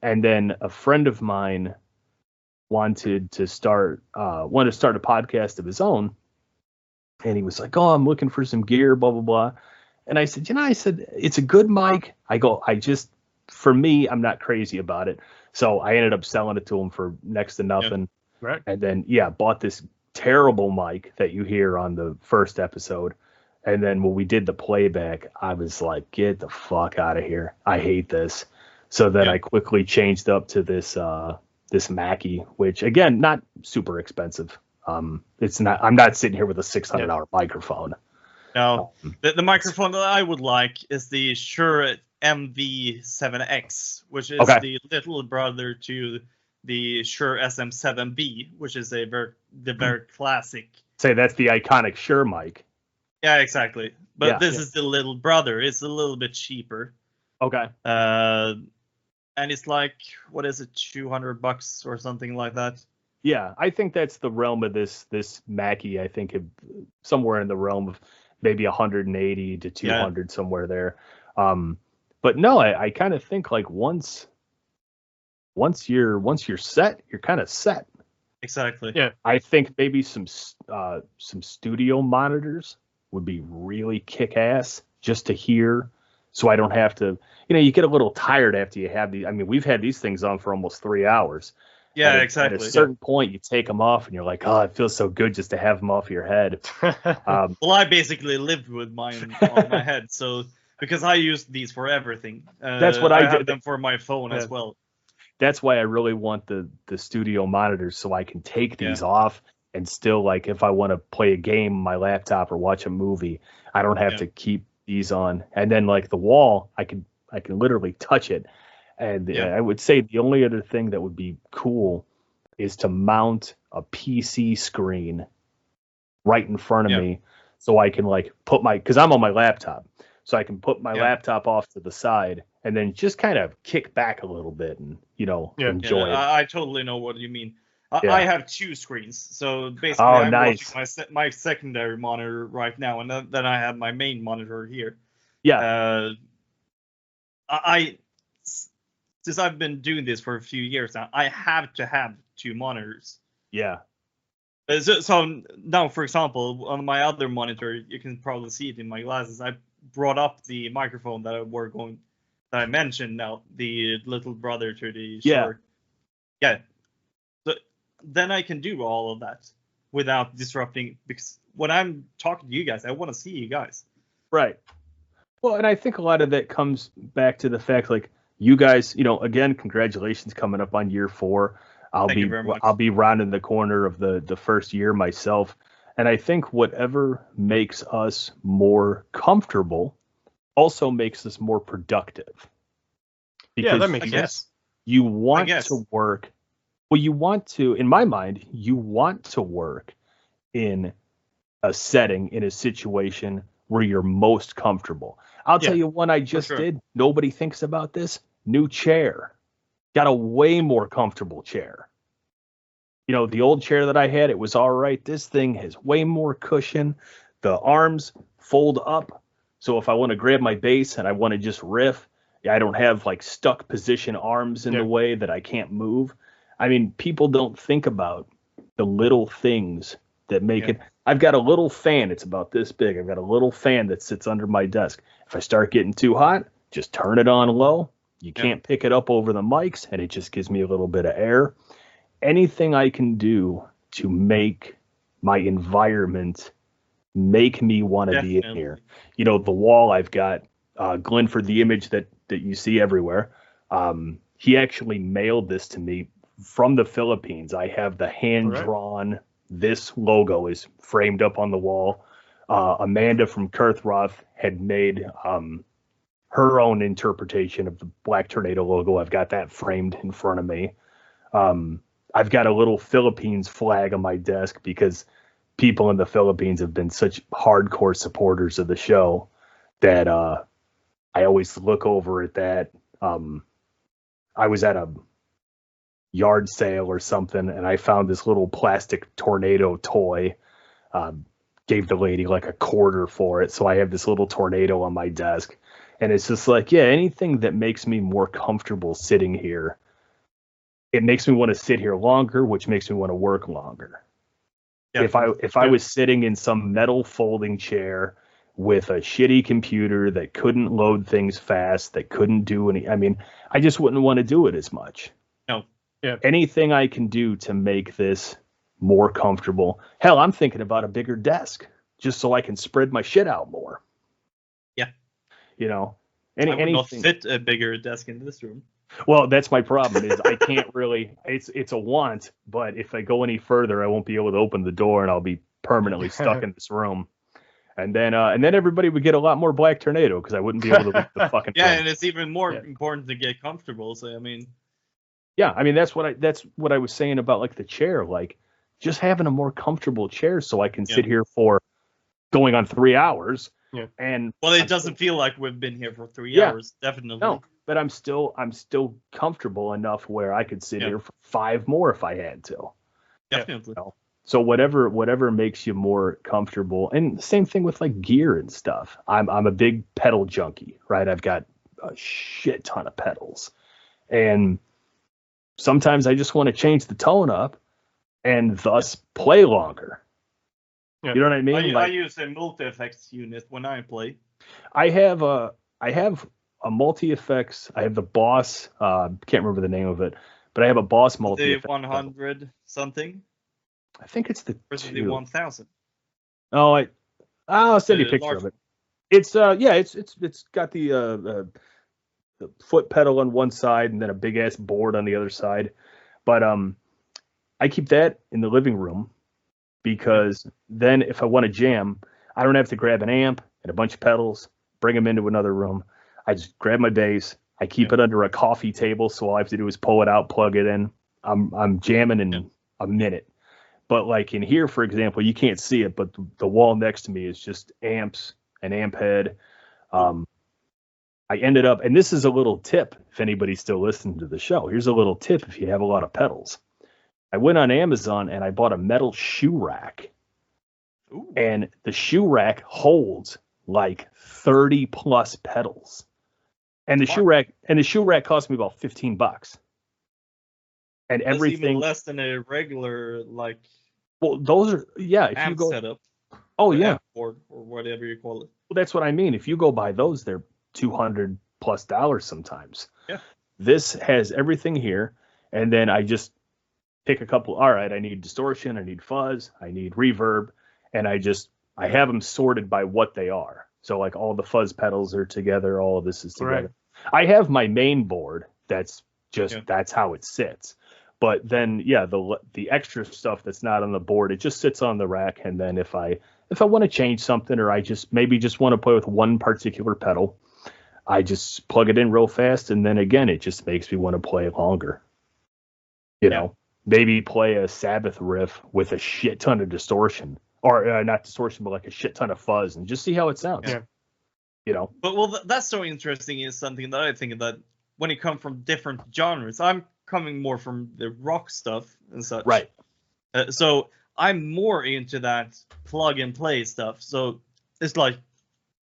And then a friend of mine wanted to start a podcast of his own, and he was like, "Oh, I'm looking for some gear, blah blah blah." And I said, it's a good mic. For me, I'm not crazy about it. So I ended up selling it to him for next to nothing. Yeah. Right. And then, bought this terrible mic that you hear on the first episode. And then when we did the playback, I was like, get the fuck out of here. I hate this. So then I quickly changed up to this Mackie, which again, not super expensive. I'm not sitting here with a $600 microphone. No, the microphone that I would like is the Shure MV7X, which is the little brother to the Shure SM7B, which is the very classic. Say that's the iconic Shure mic. Yeah, exactly. But this is the little brother. It's a little bit cheaper. Okay. And it's like, what is it, $200 or something like that? Yeah, I think that's the realm of this Mackie. I think somewhere in the realm of maybe 180 to 200, somewhere there. But no, I kind of think like once you're set, you're kind of set. Exactly. Yeah. I think maybe some studio monitors would be really kick ass just to hear, so I don't have to. You get a little tired after you have these. I mean, we've had these things on for almost 3 hours. Yeah, exactly. At a certain point, you take them off, and you're like, "Oh, it feels so good just to have them off your head." Well, I basically lived with mine on my head, so because I used these for everything. That's what I did. Have them for my phone as well. That's why I really want the studio monitors, so I can take these off and still, like, if I want to play a game on my laptop or watch a movie, I don't have to keep these on. And then, like, the wall, I can literally touch it. And I would say the only other thing that would be cool is to mount a PC screen right in front of me, so I can like because I'm on my laptop, so I can put my laptop off to the side and then just kind of kick back a little bit and enjoy it. I totally know what you mean. I have 2 screens, so basically I'm watching my secondary monitor right now, and then I have my main monitor here. Yeah. Since I've been doing this for a few years now, I have to have 2 monitors. Yeah. So now, for example, on my other monitor, you can probably see it in my glasses. I brought up the microphone that I mentioned now, the little brother to the Shure. Yeah. So then I can do all of that without disrupting, because when I'm talking to you guys, I want to see you guys. Right. Well, and I think a lot of that comes back to the fact, like, you guys, again, congratulations coming up on year 4. I'll be rounding the corner of the first year myself. And I think whatever makes us more comfortable also makes us more productive. Because that makes sense. You want to work. Well, in my mind, you want to work in a setting, in a situation where you're most comfortable. I'll tell you one I just did. Nobody thinks about this. New chair. Got a way more comfortable chair. You know, the old chair that I had, it was all right. This thing has way more cushion. The arms fold up. So if I want to grab my bass and I want to just riff, I don't have like stuck position arms in the way that I can't move. I mean, people don't think about the little things that make it. I've got a little fan. It's about this big. I've got a little fan that sits under my desk. If I start getting too hot, just turn it on low. You can't pick it up over the mics, and it just gives me a little bit of air. Anything I can do to make my environment make me want to be in here. You know, the wall I've got, Glenn, for the image that you see everywhere, he actually mailed this to me from the Philippines. I have the hand-drawn, this logo is framed up on the wall. Amanda from Kurthroth had made her own interpretation of the Black Tornado logo. I've got that framed in front of me. I've got a little Philippines flag on my desk because people in the Philippines have been such hardcore supporters of the show that I always look over at that. I was at a yard sale or something, and I found this little plastic tornado toy. Gave the lady like a quarter for it, so I have this little tornado on my desk. And it's just like, anything that makes me more comfortable sitting here, it makes me want to sit here longer, which makes me want to work longer. Yeah. If I was sitting in some metal folding chair with a shitty computer that couldn't load things fast, that couldn't do I just wouldn't want to do it as much. No. Yeah. Anything I can do to make this more comfortable. Hell, I'm thinking about a bigger desk just so I can spread my shit out more. Yeah. You know, I would not fit a bigger desk in this room. Well, that's my problem is I can't really, it's a want, but if I go any further, I won't be able to open the door and I'll be permanently stuck in this room. And then everybody would get a lot more Black Tornado because I wouldn't be able to leave the fucking room. And it's even more important to get comfortable. So, that's what I was saying about like the chair, like just having a more comfortable chair so I can sit here for going on 3 hours. Yeah. And it doesn't feel like we've been here for 3 hours, definitely. No, but I'm still comfortable enough where I could sit here for 5 more if I had to. Definitely. You know? So whatever makes you more comfortable, and the same thing with like gear and stuff. I'm a big pedal junkie, right? I've got a shit ton of pedals, and sometimes I just want to change the tone up, and thus play longer. Yeah. You know what I mean? I use a multi-effects unit when I play. I have a multi-effects. I have the Boss. Can't remember the name of it, but I have a Boss multi-effects. The 100 something. I think it's the 1000. Oh, I'll send you a picture of it. It's it's got the foot pedal on one side and then a big ass board on the other side. But I keep that in the living room because then if I want to jam, I don't have to grab an amp and a bunch of pedals, bring them into another room. I just grab my bass. I keep it under a coffee table, so all I have to do is pull it out, plug it in. I'm jamming in a minute. But like in here, for example, you can't see it, but the wall next to me is just amps, an amp head. I ended up, and this is a little tip if anybody's still listening to the show. Here's a little tip if you have a lot of pedals. I went on Amazon and I bought a metal shoe rack. Ooh. And the shoe rack holds like 30 plus pedals. And the shoe rack cost me about $15. And that's everything even less than a regular well, those are if amp you go setup. Oh yeah. Or whatever you call it. Well, that's what I mean. If you go buy those, they're $200+ sometimes. Yeah. This has everything here, and then I just pick a couple. All right, I need distortion, I need fuzz, I need reverb, and I have them sorted by what they are. So like all the fuzz pedals are together, all of this is together. Right. I have my main board that's that's how it sits. But then the extra stuff that's not on the board, it just sits on the rack, and then if I want to change something or I just want to play with one particular pedal, I just plug it in real fast, and then again it just makes me want to play longer. You know. maybe play a Sabbath riff with a shit ton of distortion, or not distortion, but like a shit ton of fuzz, and just see how it sounds. Yeah. You know. But that's so interesting is something that I think that when it comes from different genres, I'm coming more from the rock stuff and such. Right. So I'm more into that plug and play stuff. So it's like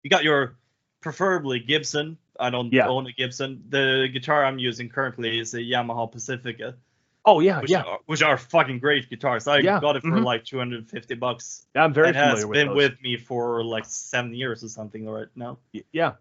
you got your preferably Gibson. I don't own a Gibson. The guitar I'm using currently is a Yamaha Pacifica. Oh yeah, which are fucking great guitars. I got it for like $250. I'm very familiar with those. It has been with me for like 7 years or something right now. Yeah.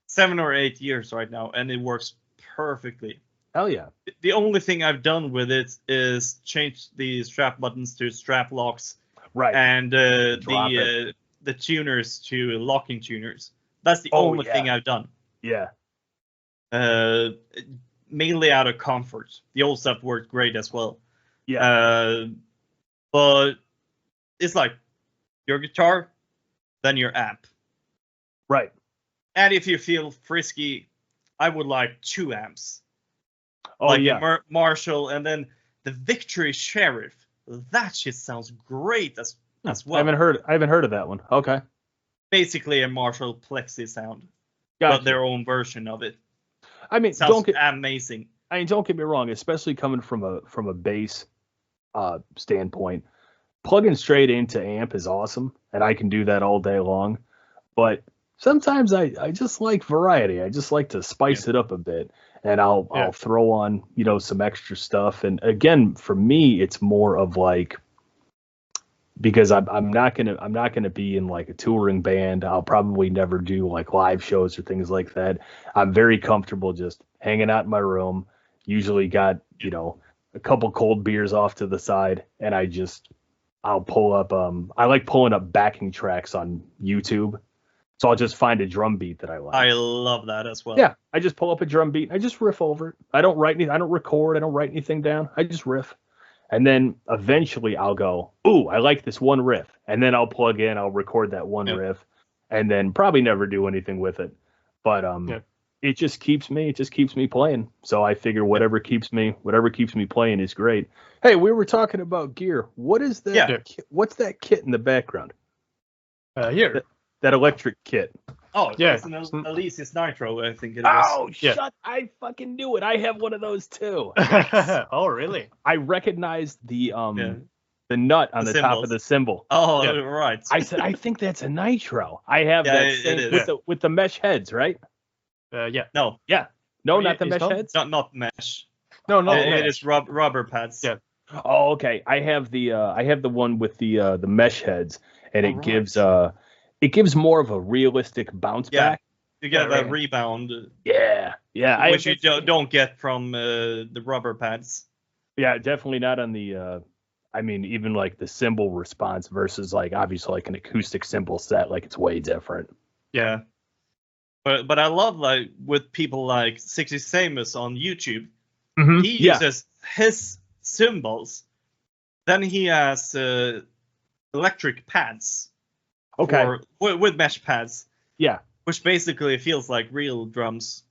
7 or 8 years right now, and it works perfectly. Hell yeah. The only thing I've done with it is change the strap buttons to strap locks. Right. And the tuners to locking tuners. That's the only thing I've done. Yeah. Mainly out of comfort. The old stuff worked great as well. Yeah. But it's like your guitar, then your amp. Right. And if you feel frisky, I would like 2 amps. Oh like yeah. Marshall, and then the Victory Sheriff. That shit sounds great as well. I haven't heard of that one. Okay. Basically a Marshall Plexi sound. Gotcha. But their own version of it. I mean, sounds amazing. I mean, don't get me wrong, especially coming from a bass standpoint. Plugging straight into amp is awesome, and I can do that all day long. But sometimes I just like variety. I just like to spice it up a bit, and I'll throw on some extra stuff. And again, for me, it's more of like, because I'm not gonna be in like a touring band. I'll probably never do like live shows or things like that. I'm very comfortable just hanging out in my room. Usually got a couple cold beers off to the side, and I'll pull up. I like pulling up backing tracks on YouTube. So I'll just find a drum beat that I like. I love that as well. Yeah, I just pull up a drum beat. I just riff over it. I don't write anything. I don't record. I don't write anything down. I just riff. And then eventually I'll go, ooh, I like this one riff. And then I'll plug in, I'll record that one riff, and then probably never do anything with it. But it just keeps me playing. So I figure whatever keeps me playing is great. Hey, we were talking about gear. What is that? Yeah. What's that kit in the background? Here. That electric kit. Oh, yeah. It's an Elysis Nitro, I think it is. Oh, I fucking knew it. I have one of those too. Oh, really? I recognized the nut on the top of the cymbal. Oh, right. I said, I think that's a Nitro. I have that same with the mesh heads, right? Yeah. No. Yeah. No, not the mesh heads? Not mesh. No, no. It is rubber pads. Yeah. Oh, okay. I have the one with the mesh heads, and it gives more of a realistic bounce back. You get that rebound. Yeah. Which you don't get from the rubber pads. Yeah, definitely not on the even like the cymbal response versus like obviously like an acoustic cymbal set, like it's way different. Yeah. But I love like with people like 60 Samus on YouTube. Mm-hmm. He uses his cymbals. Then he has electric pads. Okay. With mesh pads. Yeah. Which basically feels like real drums.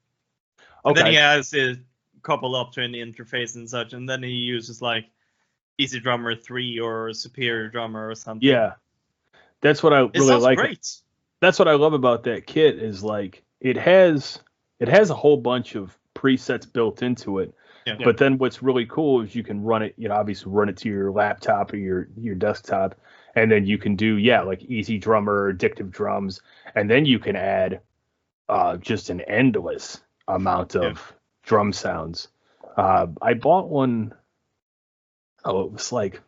Okay. And then he has it coupled up to an interface and such, and then he uses like Easy Drummer 3 or Superior Drummer or something. Yeah. That's what I really like. Great. That's what I love about that kit is like it has a whole bunch of presets built into it. Yeah. But then what's really cool is you can run it, obviously run it to your laptop or your desktop, and then you can do like Easy Drummer, Addictive Drums, and then you can add just an endless amount of drum sounds. I bought one. Oh, it was like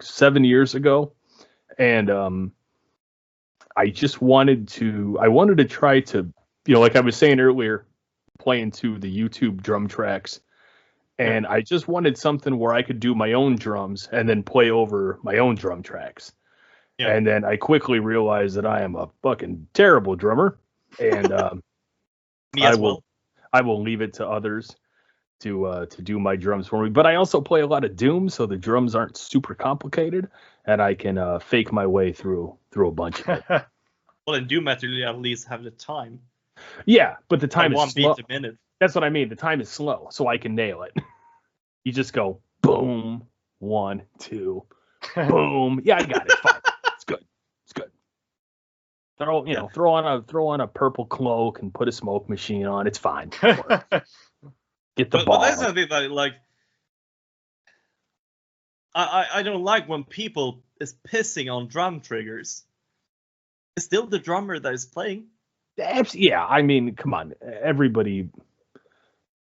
7 years ago, and I just wanted to try to, like I was saying earlier, play into the YouTube drum tracks, and I just wanted something where I could do my own drums and then play over my own drum tracks. Yeah. And then I quickly realized that I am a fucking terrible drummer, and I will leave it to others to do my drums for me. But I also play a lot of Doom, so the drums aren't super complicated, and I can fake my way through a bunch of it. Well, in Doom Metal, you at least have the time. Yeah, but the time is one slow. beat a minute. That's what I mean. The time is slow, so I can nail it. You just go boom, 1, 2, boom. Yeah, I got it. Fine. It's good. It's good. Throw on a purple cloak and put a smoke machine on. It's fine. Get the ball. But that's something that like I don't like when people is pissing on drum triggers. It's still the drummer that is playing. Yeah, I mean, come on, everybody.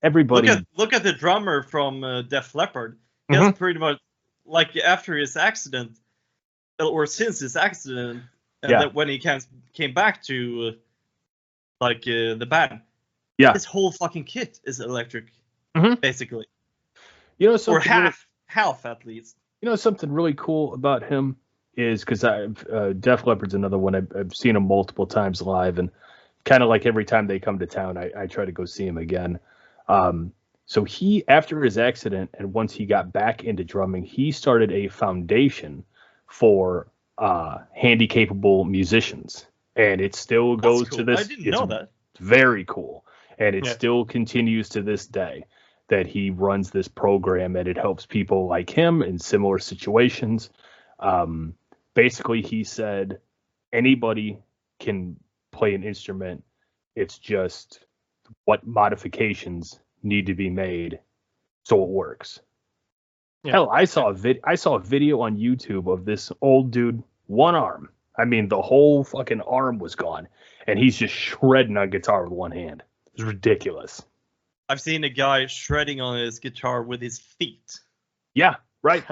Look at the drummer from Def Leppard. He has pretty much like after his accident, or since his accident, and then when he came back to the band, his whole fucking kit is electric, basically. You know, or half at least. You know, something really cool about him is because Def Leppard's another one. I've seen him multiple times live, and kind of like every time they come to town, I try to go see him again. So he, after his accident, and once he got back into drumming, he started a foundation for handy-capable musicians, and it still goes to this. I didn't know that. It's very cool, and it still continues to this day that he runs this program, and it helps people like him in similar situations. Basically, he said anybody can play an instrument. It's just what modifications need to be made so it works. Yeah. Hell, I saw a video on YouTube of this old dude, one arm. I mean, the whole fucking arm was gone, and he's just shredding on guitar with one hand. It's ridiculous. I've seen a guy shredding on his guitar with his feet. Yeah, right.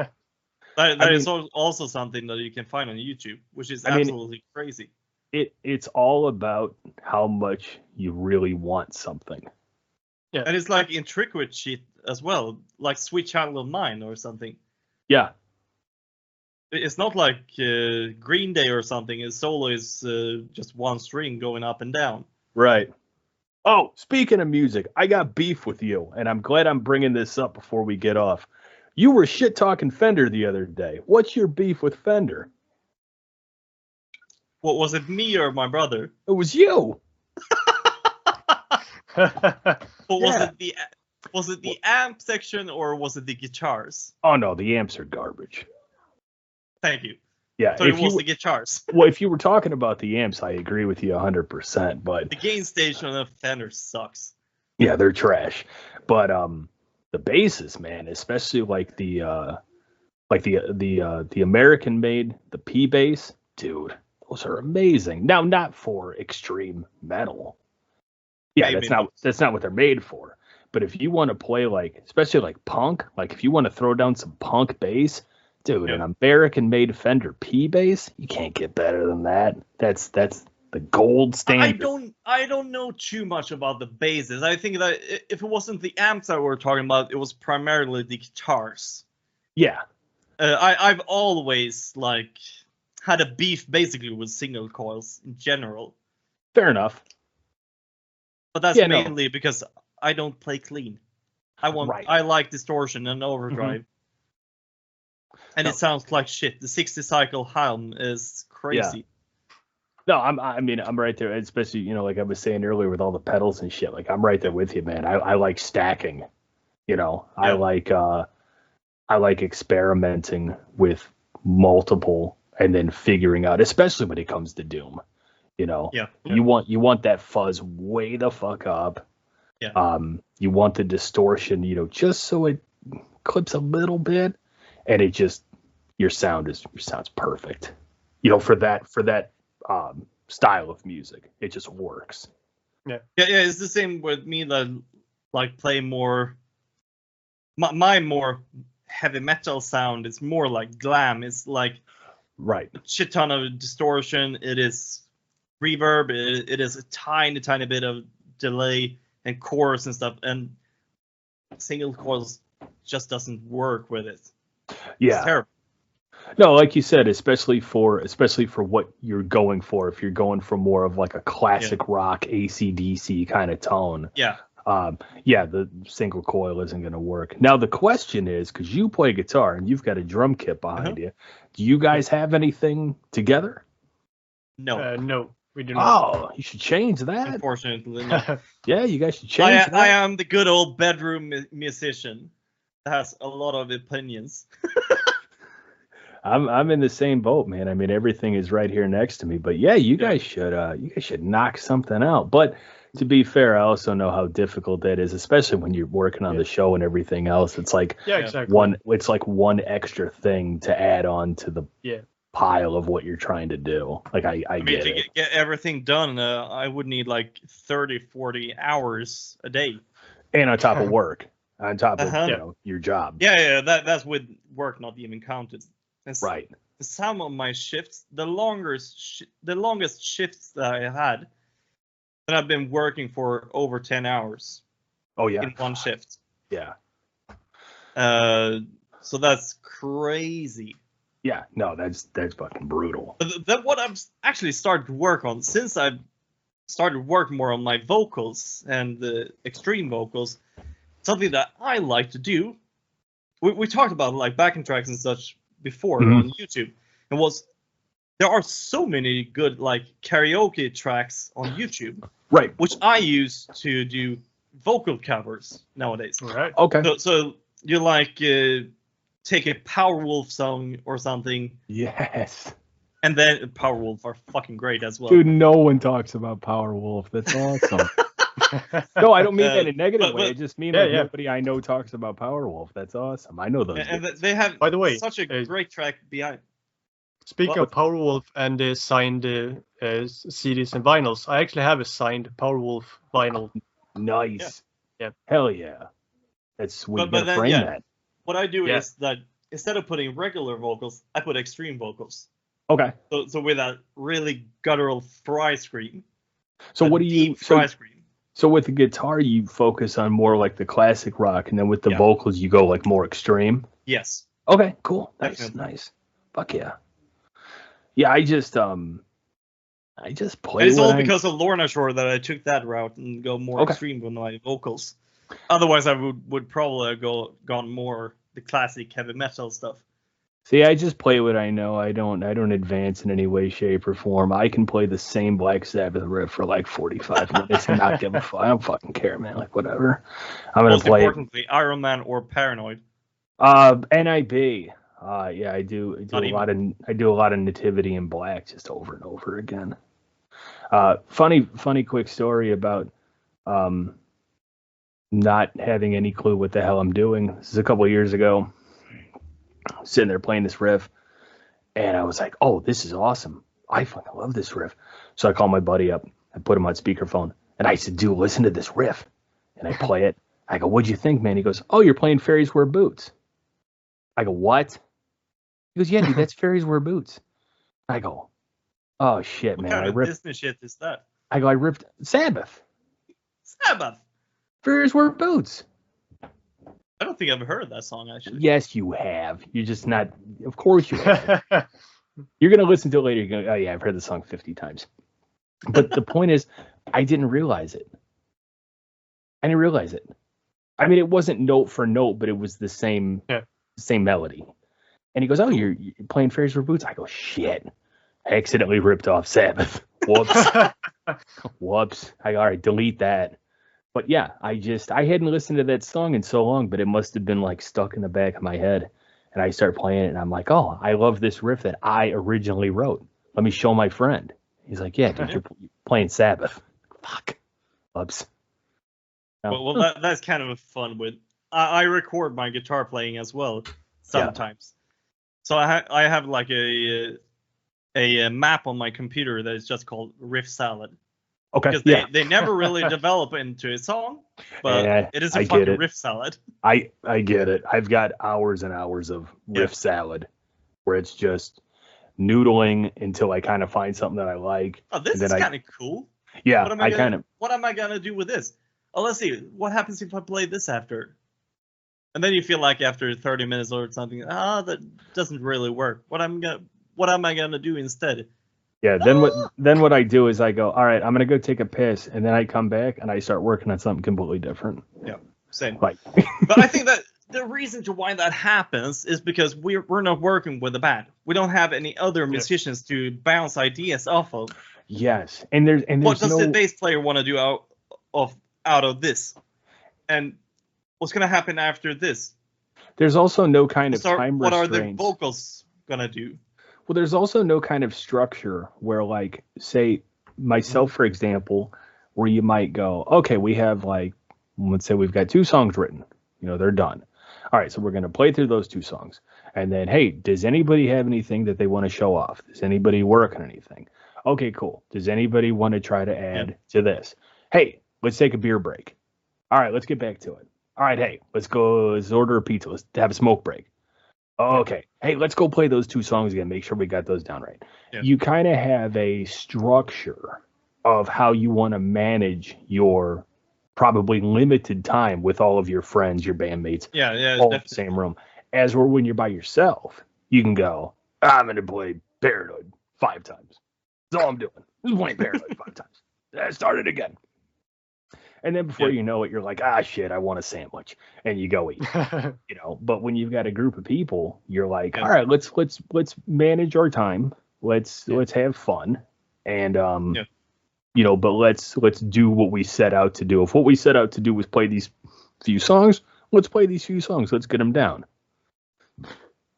That is also something that you can find on YouTube, which is absolutely crazy. It's all about how much you really want something. Yeah, and it's like intricate shit as well, like Sweet Child of Mine or something. Yeah. It's not like Green Day or something. His solo is just one string going up and down. Right. Oh, speaking of music, I got beef with you, and I'm glad I'm bringing this up before we get off. You were shit-talking Fender the other day. What's your beef with Fender? What, was it me or my brother? It was you. But was it the amp section or was it the guitars? Oh no, the amps are garbage. Thank you. Yeah, so it was the guitars. Well, if you were talking about the amps, I agree with you 100%. But the gain station on a Fender sucks. Yeah, they're trash. But the basses, man, especially like the American made, the P bass, dude, those are amazing. Now, not for extreme metal. Yeah, that's not what they're made for. But if you want to play especially like punk, like if you want to throw down some punk bass, dude, an American-made Fender P bass, you can't get better than that. That's the gold standard. I don't know too much about the basses. I think that if it wasn't the amps that we're talking about, it was primarily the guitars. Yeah. I've always had a beef basically with single coils in general. Fair enough. But that's mainly because I don't play clean. I like distortion and overdrive. Mm-hmm. And it sounds like shit. The 60 cycle Helm is crazy. Yeah. No, I'm right there. Especially, like I was saying earlier with all the pedals and shit. Like I'm right there with you, man. I like stacking. I like experimenting with multiple and then figuring out, especially when it comes to Doom. You want that fuzz way the fuck up. Yeah. You want the distortion, just so it clips a little bit. And it just your sound's perfect, for that style of music. It just works. Yeah. It's the same with me that play more. My more heavy metal sound is more like glam. It's like a shit ton of distortion. It is reverb. It is a tiny bit of delay and chorus and stuff. And single coils just doesn't work with it. Yeah. It's terrible. No, like you said, especially for what you're going for. If you're going for more of like a classic rock AC/DC kind of tone. Yeah. The single coil isn't going to work. Now the question is, because you play guitar and you've got a drum kit behind you, do you guys have anything together? No. No, we do not. Oh, you should change that. Unfortunately, no. Yeah, you guys should change that. I am the good old bedroom musician. has a lot of opinions. I'm in the same boat, man. I mean, everything is right here next to me. But yeah, you guys should knock something out. But to be fair, I also know how difficult that is, especially when you're working on the show and everything else. It's like exactly. It's like one extra thing to add on to the pile of what you're trying to do. Like I mean, to get everything done, I would need like 30, 40 hours a day. And on top of work, on top of your job. Yeah, that's with work not even counted. Right. Some of my shifts, the longest shifts that I had, that I've been working for over 10 hours. Oh yeah. In one shift. Yeah. So that's crazy. Yeah, no, that's fucking brutal. But then what I've actually started to work on, since I've started to work more on my vocals and the extreme vocals, something that I like to do. We talked about like backing tracks and such before on YouTube. And there are so many good like karaoke tracks on YouTube. Right. Which I use to do vocal covers nowadays. Right. Okay. So you like take a Powerwolf song or something. Yes. And then Powerwolf are fucking great as well. Dude, no one talks about Powerwolf. That's awesome. No, I don't mean that in a negative way. I just mean nobody I know talks about Powerwolf. That's awesome. I know those. And they have, by the way, such a great track behind. Speaking of Powerwolf and signed CDs and vinyls, I actually have a signed Powerwolf vinyl. Nice. Yeah. Hell yeah. That's sweet. But then, frame that. What I do is that instead of putting regular vocals, I put extreme vocals. Okay. So with that really guttural fry scream. So what do you fry scream? So with the guitar, you focus on more like the classic rock, and then with the vocals, you go like more extreme. Yes. Okay. Cool. Nice. Definitely. Nice. Fuck yeah. Yeah, I just play. It's all because of Lorna Shore that I took that route and go more extreme with my vocals. Otherwise, I would probably gone more the classic heavy metal stuff. See, I just play what I know. I don't advance in any way, shape, or form. I can play the same Black Sabbath riff for like 45 minutes and not give a fuck. I don't fucking care, man. Like whatever. I'm gonna play. Most importantly, Iron Man or Paranoid. NIB. Yeah, I do a lot of Nativity in Black just over and over again. Funny quick story about not having any clue what the hell I'm doing. This is a couple of years ago. Sitting there playing this riff, and I was like, "Oh, this is awesome! I fucking love this riff." So I called my buddy up, I put him on speakerphone, and I said, "Dude, listen to this riff." And I play it. I go, "What'd you think, man?" He goes, "Oh, you're playing Fairies Wear Boots." I go, "What?" He goes, "Yeah, dude, that's Fairies Wear Boots." I go, "Oh shit, man!" What kind of Disney shit is that? I go, "I ripped Sabbath." Sabbath. Fairies Wear Boots. I don't think I've heard that song, actually. Yes, you have. You're just not. Of course you have. You're going to listen to it later. You're going, oh, yeah, I've heard the song 50 times. But the point is, I didn't realize it. I mean, it wasn't note for note, but it was the same melody. And he goes, "Oh, you're playing Fairies Wear Boots?" I go, "Shit. I accidentally ripped off Sabbath. Whoops." Whoops. All right, delete that. But yeah, I hadn't listened to that song in so long, but it must have been like stuck in the back of my head. And I start playing it, and I'm like, "Oh, I love this riff that I originally wrote. Let me show my friend." He's like, "Yeah, dude, you're playing Sabbath." Fuck. Oops. Well, that's kind of fun with. I record my guitar playing as well sometimes. So I have like a map on my computer that is just called Riff Salad. Okay. Because they never really develop into a song, but it is a fucking riff salad. I get it. I've got hours and hours of riff salad where it's just noodling until I kind of find something that I like. Oh, this is kind of cool. Yeah, what am I gonna do with this? Oh, let's see. What happens if I play this after? And then you feel like after 30 minutes or something, that doesn't really work. What am I gonna do instead? Yeah, then what I do is I go, all right, I'm gonna go take a piss, and then I come back and I start working on something completely different. Yeah, same. Like, but I think that the reason to why that happens is because we're not working with a band. We don't have any other musicians to bounce ideas off of. Yes, and there's what does the bass player want to do out of this, and what's gonna happen after this? there's also no kind of So time what restraints. are the vocals gonna do? Well, there's also no kind of structure where, like, say myself, for example, where you might go, okay, we have like, let's say we've got 2 songs written, they're done. All right, so we're going to play through those 2 songs. And then, hey, does anybody have anything that they want to show off? Does anybody work on anything? Okay, cool. Does anybody want to try to add to this? Hey, let's take a beer break. All right, let's get back to it. All right, hey, let's order a pizza. Let's have a smoke break. Okay. Hey, let's go play those 2 songs again. Make sure we got those down right. Yeah. You kind of have a structure of how you want to manage your probably limited time with all of your friends, your bandmates, all in the same room. As or when you're by yourself, you can go, I'm going to play Paranoid 5 times. That's all I'm doing. Just playing Paranoid 5 times. Start it again. And then before you know it, you're like, shit, I want a sandwich, and you go eat. But when you've got a group of people, you're like, all right, let's manage our time. Let's have fun, and but let's do what we set out to do. If what we set out to do was play these few songs, let's play these few songs. Let's get them down.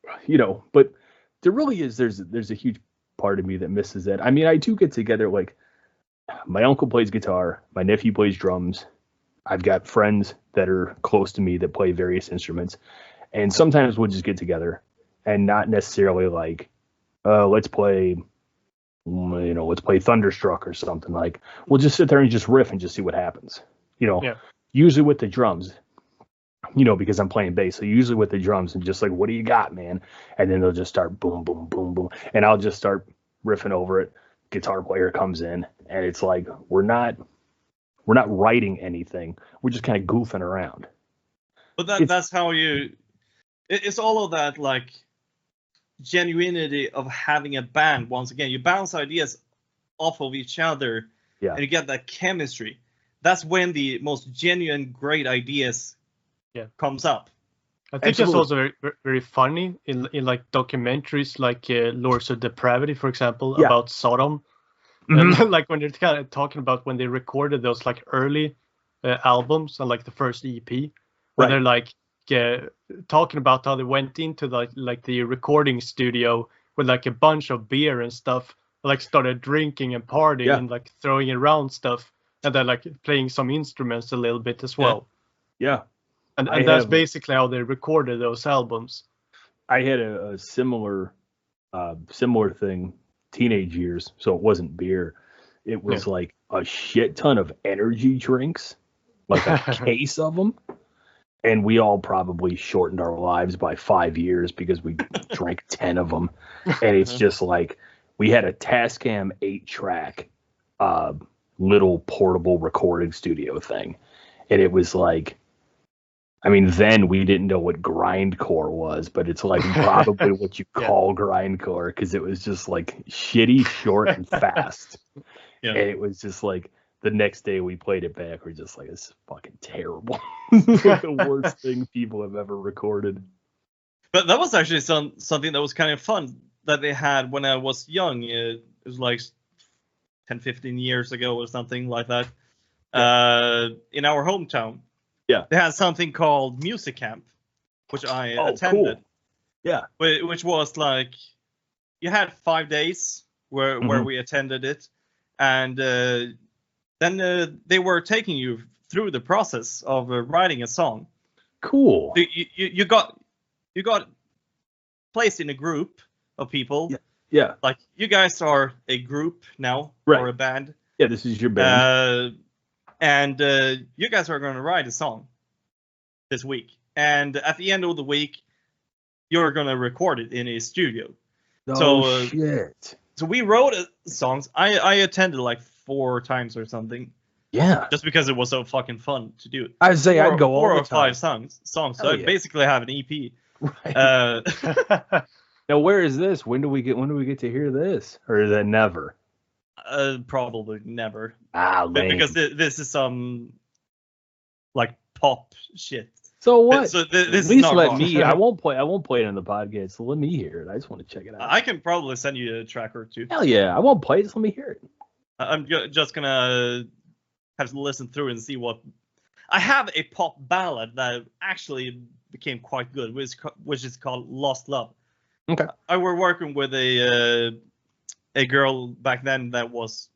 But there really is there's a huge part of me that misses that. I mean, I do get together like. My uncle plays guitar. My nephew plays drums. I've got friends that are close to me that play various instruments. And sometimes we'll just get together and not necessarily like, let's play Thunderstruck or something. Like, we'll just sit there and just riff and just see what happens. Usually with the drums, because I'm playing bass. So usually with the drums and just like, what do you got, man? And then they'll just start boom, boom, boom, boom. And I'll just start riffing over it. Guitar player comes in, and it's like we're not writing anything. We're just kind of goofing around. But that's how it's all of that like genuinity of having a band. Once again, you bounce ideas off of each other, and you get that chemistry. That's when the most genuine, great ideas comes up. I think it's also very, very funny in like documentaries like Lords of Depravity, for example, about Sodom. Mm-hmm. And like when they're kind of talking about when they recorded those like early albums and like the first EP, when they're like talking about how they went into like the recording studio with like a bunch of beer and stuff, like started drinking and partying and like throwing around stuff, and then like playing some instruments a little bit as well. Yeah. And that's basically how they recorded those albums. I had a similar thing, teenage years, so it wasn't beer. It was like a shit ton of energy drinks, like a case of them. And we all probably shortened our lives by 5 years because we drank 10 of them. And it's just like, we had a Tascam 8-track little portable recording studio thing. And it was like, I mean, then we didn't know what grindcore was, but it's like probably what you call grindcore, because it was just like shitty, short, and fast. And it was just like the next day we played it back, we're just like, it's fucking terrible. The worst thing people have ever recorded. But that was actually something that was kind of fun that they had when I was young. It was like 10, 15 years ago or something like that. In our hometown. Yeah. They had something called Music Camp, which I attended. Cool. Yeah. Which was like, you had 5 days where we attended it. And then they were taking you through the process of writing a song. Cool. So you got placed in a group of people. Yeah. Like, you guys are a group now, or a band. Yeah, this is your band. And you guys are going to write a song this week. And at the end of the week, you're going to record it in a studio. Oh, shit. So we wrote songs. I attended like 4 times or something. Yeah. Just because it was so fucking fun to do. I'd say I'd go all the time. 4 or 5 songs. So I basically have an EP. Right. Now, where is this? When do we get to hear this? Or is that never? Probably never. Because this is some like pop shit. So what? So this At least let wrong. me. I won't play it on the podcast. So let me hear it. I just want to check it out. I can probably send you a track or 2. Hell yeah! I won't play it. Just let me hear it. I'm just gonna have to listen through and see what. I have a pop ballad that I've actually became quite good, which is called Lost Love. Okay. I were working with a girl back then that was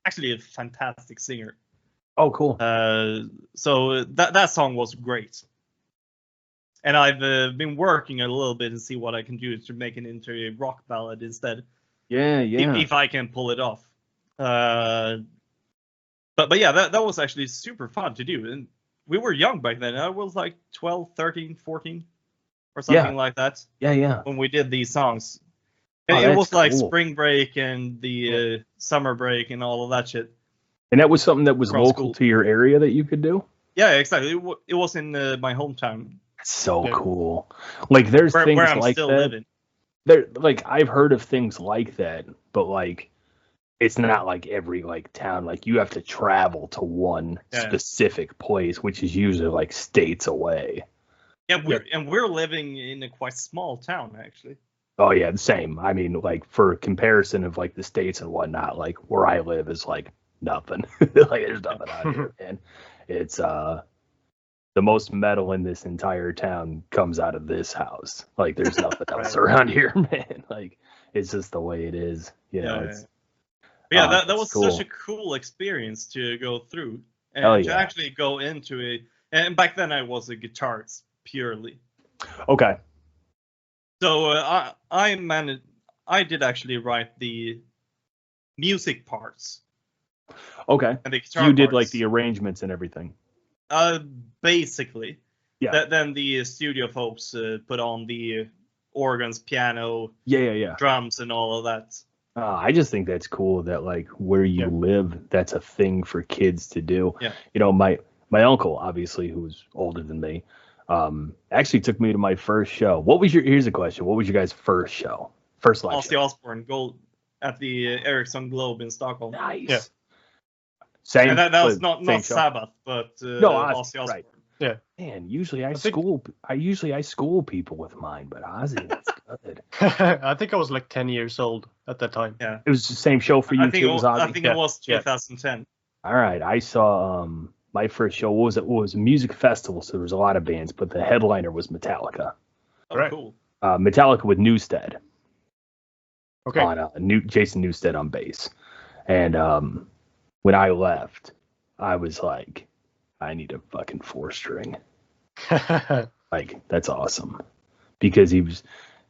actually a fantastic singer. Oh, cool. So that song was great. And I've been working a little bit and see what I can do to make it into a rock ballad instead. Yeah. If I can pull it off. But yeah, that was actually super fun to do. And we were young back then. I was like 12, 13, 14 or something like that. Yeah. When we did these songs. And it was like spring break and the summer break and all of that shit. And that was something that was local to your area that you could do? Yeah, exactly. It was in my hometown. That's so cool. Like, there's things where I'm like still that. Living. There, like, I've heard of things like that, but like, it's not like every like town. Like, you have to travel to one specific place, which is usually like states away. Yeah, we're living in a quite small town actually. Oh yeah, the same. I mean, like, for comparison of like the states and whatnot, like where I live is like nothing. Like, there's nothing out here, man. It's the most metal in this entire town comes out of this house. Like, there's nothing else around here, man. Like, it's just the way it is. You know. That was cool. Such a cool experience to go through and to actually go into it. And back then I was a guitarist purely. Okay. So I did actually write the music parts. Okay. And the guitar you did parts. Like the arrangements and everything. Basically. Yeah. Then the studio folks put on the organs, piano, drums, and all of that. I just think that's cool that like where you live, that's a thing for kids to do. Yeah. You know, my uncle, obviously, who's older than me, actually took me to my first show. Here's a question. What was your guys' first show? First live show? Ozzy Osbourne Gold at the Ericsson Globe in Stockholm. Nice. Yeah. Same. And that was not Sabbath, but Ozzy Osbourne. Right. Yeah. Man, usually I school people with mine, but Ozzy, that's good. I think I was like 10 years old at that time. Yeah. It was the same show for you I think too, Ozzy? I think it was 2010. All right. I saw my first show was a music festival, so there was a lot of bands, but the headliner was Metallica. Oh, cool. Metallica with Newsted. Okay. On Jason Newsted on bass. And when I left, I was like, I need a fucking 4-string. Like, that's awesome. Because he was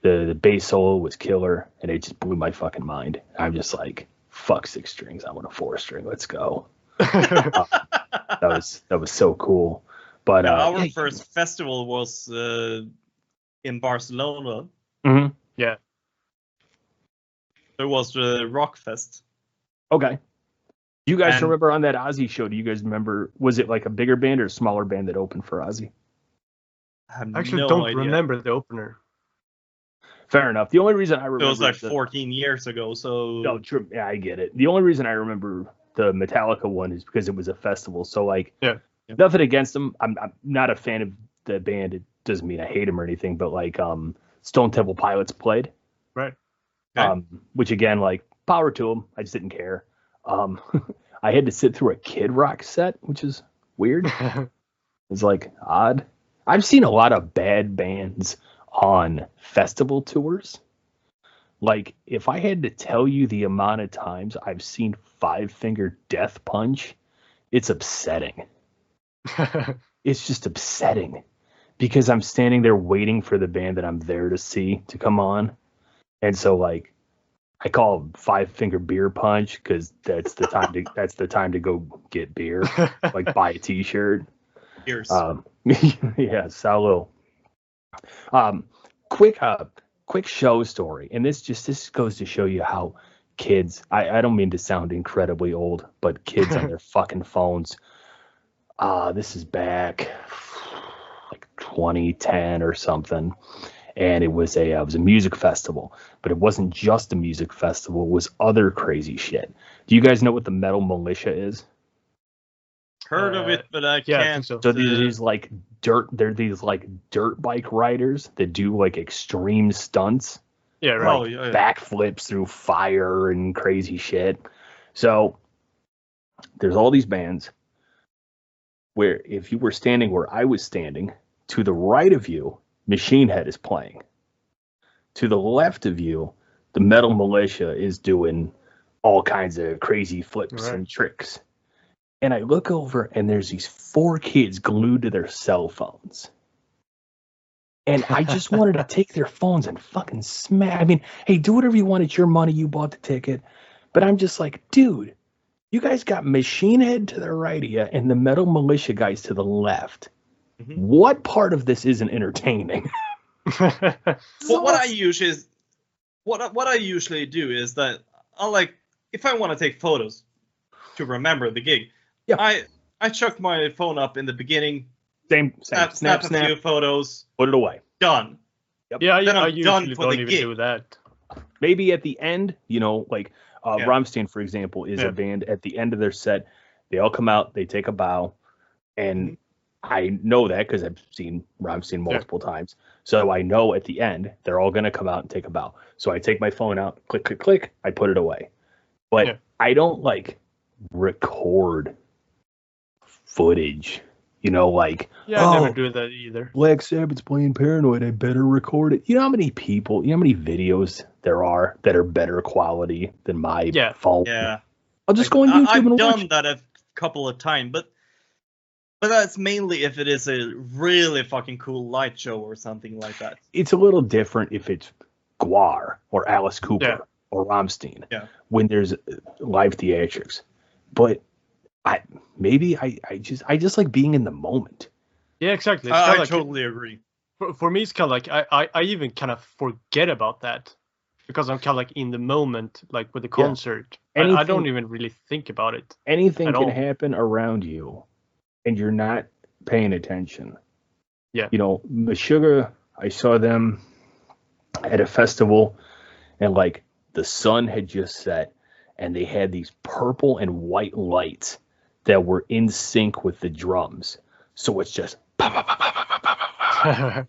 the bass solo was killer, and it just blew my fucking mind. I'm just like, fuck 6 strings. I want a 4-string. Let's go. That was so cool. But our first festival was in Barcelona. Mm-hmm. Yeah. There was the Rock Fest. Okay. Do you guys remember on that Ozzy show? Do you guys remember? Was it like a bigger band or a smaller band that opened for Ozzy? I actually don't remember the opener. Fair enough. The only reason I remember it was like 14 years ago. So no, true. Yeah, I get it. The only reason I remember the Metallica one is because it was a festival. So like, nothing against them. I'm not a fan of the band. It doesn't mean I hate them or anything. But like, Stone Temple Pilots played. Right. Okay. Which again, like, power to them. I just didn't care. I had to sit through a Kid Rock set, which is weird. It's like odd. I've seen a lot of bad bands on festival tours. Like, if I had to tell you the amount of times I've seen Five Finger Death Punch, it's upsetting. It's just upsetting because I'm standing there waiting for the band that I'm there to see to come on. And so like, I call it Five Finger Beer Punch because that's the time to go get beer, like buy a T-shirt. Cheers. Yeah, salud. Quick show story, and this goes to show you how kids. I don't mean to sound incredibly old, but kids on their fucking phones. This is back like 2010 or something. And it was a music festival, but it wasn't just a music festival. It was other crazy shit. Do you guys know what the Metal Militia is? Heard of it, but I can't. I think so. So these like dirt bike riders that do like extreme stunts. Yeah, right. Like backflips through fire and crazy shit. So there's all these bands where if you were standing where I was standing, To the right of you, Machine Head is playing. To the left of you, the Metal Militia is doing all kinds of crazy flips and tricks. And I look over, and there's these 4 kids glued to their cell phones. And I just wanted to take their phones and fucking smash. I mean, hey, do whatever you want. It's your money. You bought the ticket. But I'm just like, dude, you guys got Machine Head to the right of you and the Metal Militia guys to the left. Mm-hmm. What part of this isn't entertaining? What I usually do is that I like, if I want to take photos to remember the gig, I chuck my phone up in the beginning. Same. Snap a few photos. Put it away. Done. Yep. Yeah, I usually don't even do that. Maybe at the end, like Rammstein, for example, is a band. At the end of their set, they all come out, they take a bow, and I know that because I've seen Rammstein multiple times. So I know at the end, they're all going to come out and take a bow. So I take my phone out, click, click, click, I put it away. But I don't, like, record footage. I never do that either. Black Sabbath's playing Paranoid, I better record it. You know how many videos there are that are better quality than my phone? Yeah. I'll just go on YouTube and watch. I've done that a couple of times, but that's mainly if it is a really fucking cool light show or something like that. It's a little different if it's Guar or Alice Cooper or Rammstein when there's live theatrics. But I just like being in the moment. Yeah, exactly. I totally agree. For me, it's kind of like I even kind of forget about that because I'm kind of like in the moment, like with the concert. I don't even really think about it. Anything can happen around you, and you're not paying attention. Yeah. Meshuggah, I saw them at a festival, and like the sun had just set, and they had these purple and white lights that were in sync with the drums. So it's just I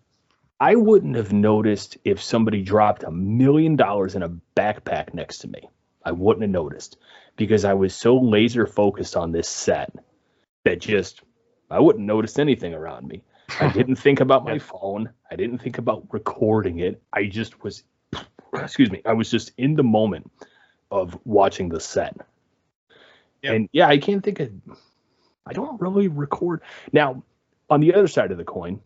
wouldn't have noticed if somebody dropped $1 million in a backpack next to me. I wouldn't have noticed because I was so laser focused on this set that I wouldn't notice anything around me. I didn't think about my phone. I didn't think about recording it. I just was, I was just in the moment of watching the set. Yep. And I can't think of, I don't really record. Now, on the other side of the coin,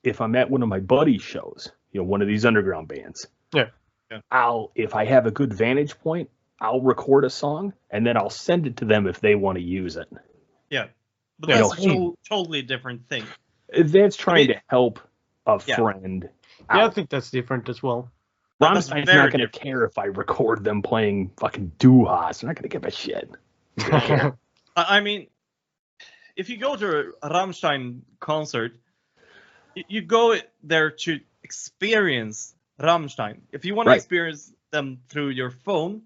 if I'm at one of my buddies' shows, one of these underground bands, if I have a good vantage point, I'll record a song and then I'll send it to them if they want to use it. Yeah. But that's a totally different thing. That's trying to help a friend out. Yeah, I think that's different as well. Rammstein's not going to care if I record them playing fucking Duhas. They're not going to give a shit. I mean, if you go to a Rammstein concert, you go there to experience Rammstein. If you want to experience them through your phone,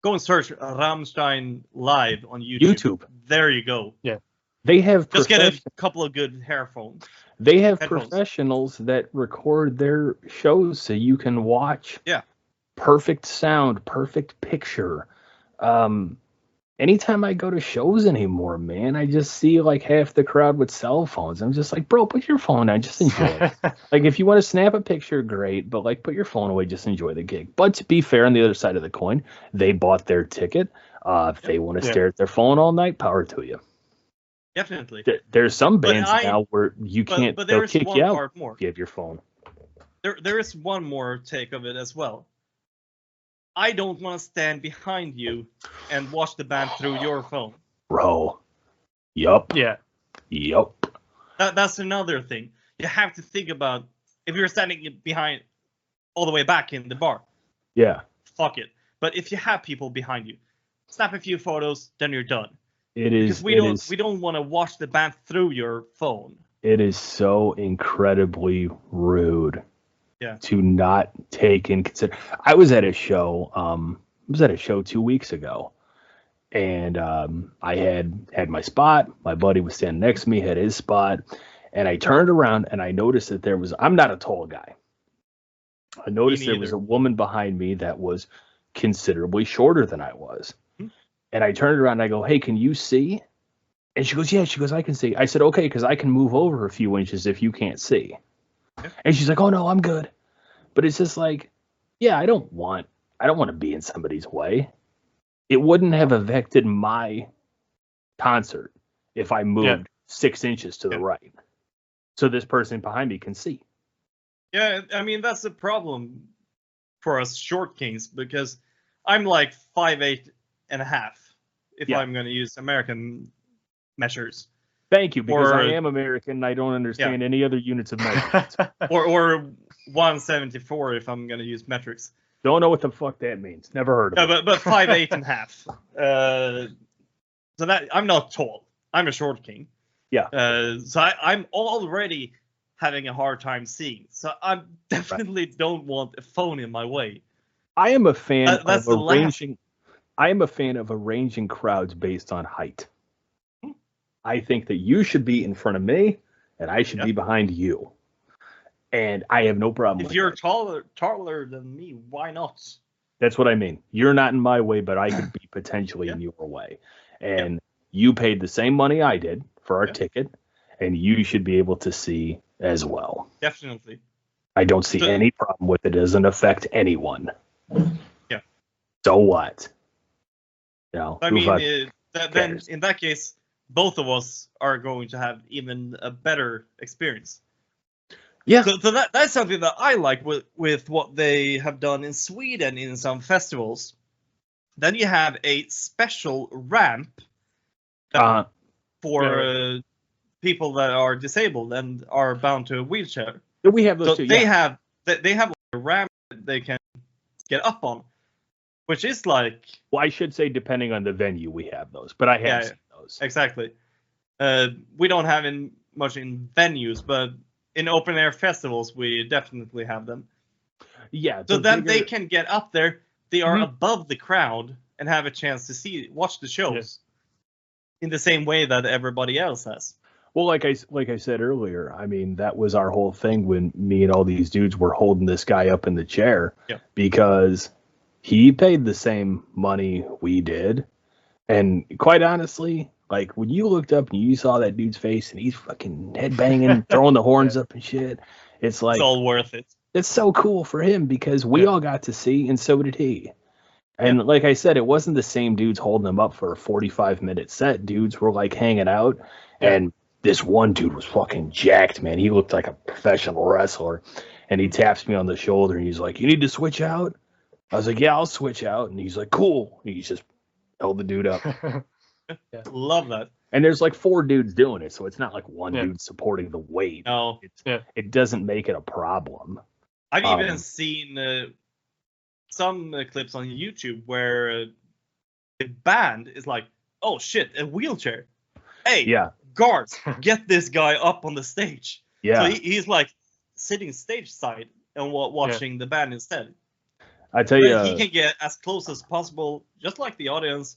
go and search Rammstein live on YouTube. There you go. Yeah. They have just get a couple of good headphones. They have professionals that record their shows so you can watch. Yeah. Perfect sound, perfect picture. Anytime I go to shows anymore, man, I just see like half the crowd with cell phones. I'm just like, bro, put your phone down, just enjoy it. Like, if you want to snap a picture, great, but like, put your phone away, just enjoy the gig. But to be fair, on the other side of the coin, they bought their ticket. If they want to stare at their phone all night, power to you. Definitely. There's some bands now where you can't. But they'll there's kick one you out part more. if you have your phone. There is one more take of it as well. I don't want to stand behind you and watch the band through your phone. Bro. Yup. Yeah. Yup. That's another thing. You have to think about if you're standing behind all the way back in the bar. Yeah. Fuck it. But if you have people behind you, snap a few photos, then you're done. It is. Because we don't want to watch the band through your phone. It is so incredibly rude. Yeah. To not take in consider. I was at a show. I was at a show 2 weeks ago, and I had my spot. My buddy was standing next to me, had his spot, and I turned around and I noticed that there was. I'm not a tall guy. I noticed there was a woman behind me that was considerably shorter than I was, and I turned around and I go, "Hey, can you see?" And she goes, yeah. She goes, I can see. I said, okay, because I can move over a few inches if you can't see. Yeah. And she's like, oh no, I'm good. But it's just like, yeah, I don't want to be in somebody's way. It wouldn't have affected my concert if I moved 6 inches to the right. So this person behind me can see. Yeah, I mean, that's the problem for us short kings, because I'm like 5'8" and a half if I'm going to use American measures. Thank you, because I am American and I don't understand any other units of measurement. or 174 if I'm going to use metrics. Don't know what the fuck that means. Never heard of it. But 5'8" and a half. So that I'm not tall. I'm a short king. Yeah. So I'm already having a hard time seeing. So I definitely don't want a phone in my way. I am a fan of arranging. I am a fan of arranging crowds based on height. I think that you should be in front of me, and I should be behind you. And I have no problem. If you're taller than me, why not? That's what I mean. You're not in my way, but I could be potentially in your way. And you paid the same money I did for our ticket, and you should be able to see as well. Definitely. I don't see any problem with it. It doesn't affect anyone. Yeah. So what? I mean, then in that case, both of us are going to have even a better experience. Yeah. So that's something that I like with what they have done in Sweden in some festivals. Then you have a special ramp for people that are disabled and are bound to a wheelchair. We have those too. They have a ramp that they can get up on, which is like. Well, I should say depending on the venue, we have those, but I have seen those. Exactly. We don't have much in venues, but in open air festivals, we definitely have them. Yeah. So then they can get up there. They are above the crowd and have a chance to watch the shows in the same way that everybody else has. Well, like I said earlier, I mean, that was our whole thing when me and all these dudes were holding this guy up in the chair because he paid the same money we did. And quite honestly, like when you looked up and you saw that dude's face and he's fucking headbanging, throwing the horns up and shit, it's like, it's all worth it. It's so cool for him because we all got to see, and so did he. And like I said, it wasn't the same dudes holding him up for a 45-minute set. Dudes were like hanging out, and this one dude was fucking jacked, man. He looked like a professional wrestler, and he taps me on the shoulder, and he's like, "You need to switch out?" I was like, "Yeah, I'll switch out." And he's like, "Cool." He just held the dude up. Love that. And there's like 4 dudes doing it, so it's not like one dude supporting the weight. No, it doesn't make it a problem. I've even seen some clips on YouTube where the band is like, "Oh shit, a wheelchair! Hey, guards, get this guy up on the stage." Yeah. So he's like sitting stage side and watching the band instead. I tell you, he can get as close as possible, just like the audience,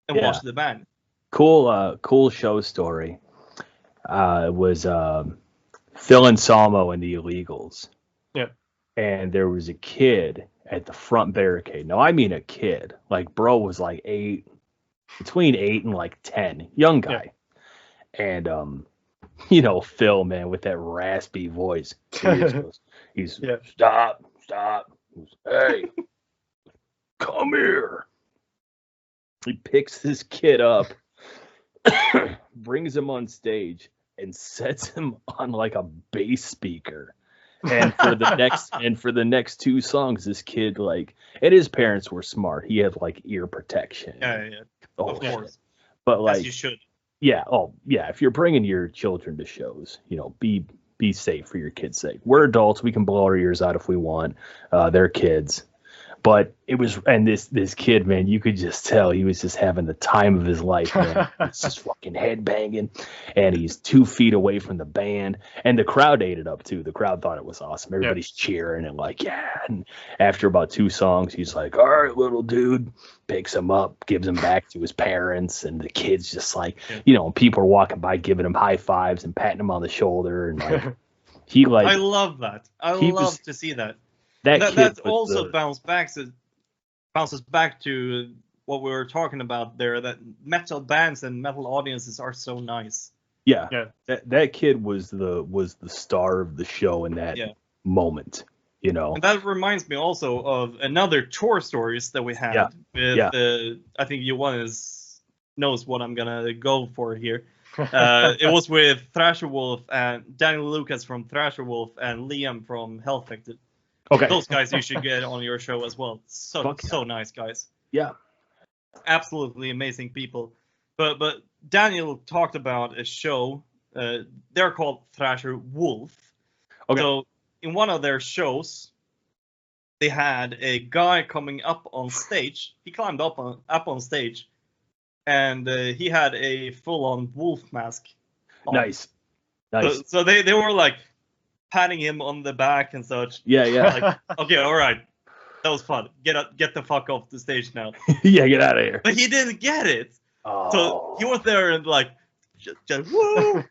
and watch the band. Cool show story. It was Phil Anselmo and the Illegals. Yeah. And there was a kid at the front barricade. Now, I mean a kid. Like, bro was like 8, between 8 and like 10. Young guy. Yeah. And, Phil, man, with that raspy voice. He's stop. Hey, come here. He picks this kid up, brings him on stage, and sets him on like a bass speaker. And for the next 2 songs, this kid and his parents were smart. He had like ear protection. Yeah. Of course. But like, as you should. Yeah. Oh, yeah. If you're bringing your children to shows, be safe for your kids' sake. We're adults. We can blow our ears out if we want. They're kids. But it was, and this kid, man, you could just tell he was just having the time of his life, man. He's just fucking headbanging, and he's 2 feet away from the band, and the crowd ate it up too. The crowd thought it was awesome. Everybody's cheering and like, yeah. And after about 2 songs, he's like, "All right, little dude," picks him up, gives him back to his parents, and the kid's just like, people are walking by giving him high fives and patting him on the shoulder, and like, I love that. I love to see that. That also bounces back to what we were talking about there, that metal bands and metal audiences are so nice. Yeah. That kid was the star of the show in that moment, you know. And that reminds me also of another tour stories that we had with I think Johannes knows what I'm gonna go for here. It was with Thrasher Wolf and Daniel Lucas from Thrasher Wolf and Liam from Hellfected. Okay. Those guys you should get on your show as well. So nice guys. Yeah. Absolutely amazing people. But Daniel talked about a show. They're called Thrasher Wolf. Okay. So in one of their shows, they had a guy coming up on stage. He climbed up on stage, and he had a full-on wolf mask on. Nice. So they were like patting him on the back and such. Yeah. Like, okay, all right, that was fun. Get the fuck off the stage now. Yeah, get out of here. But he didn't get it. Oh. So he was there and like, just woo.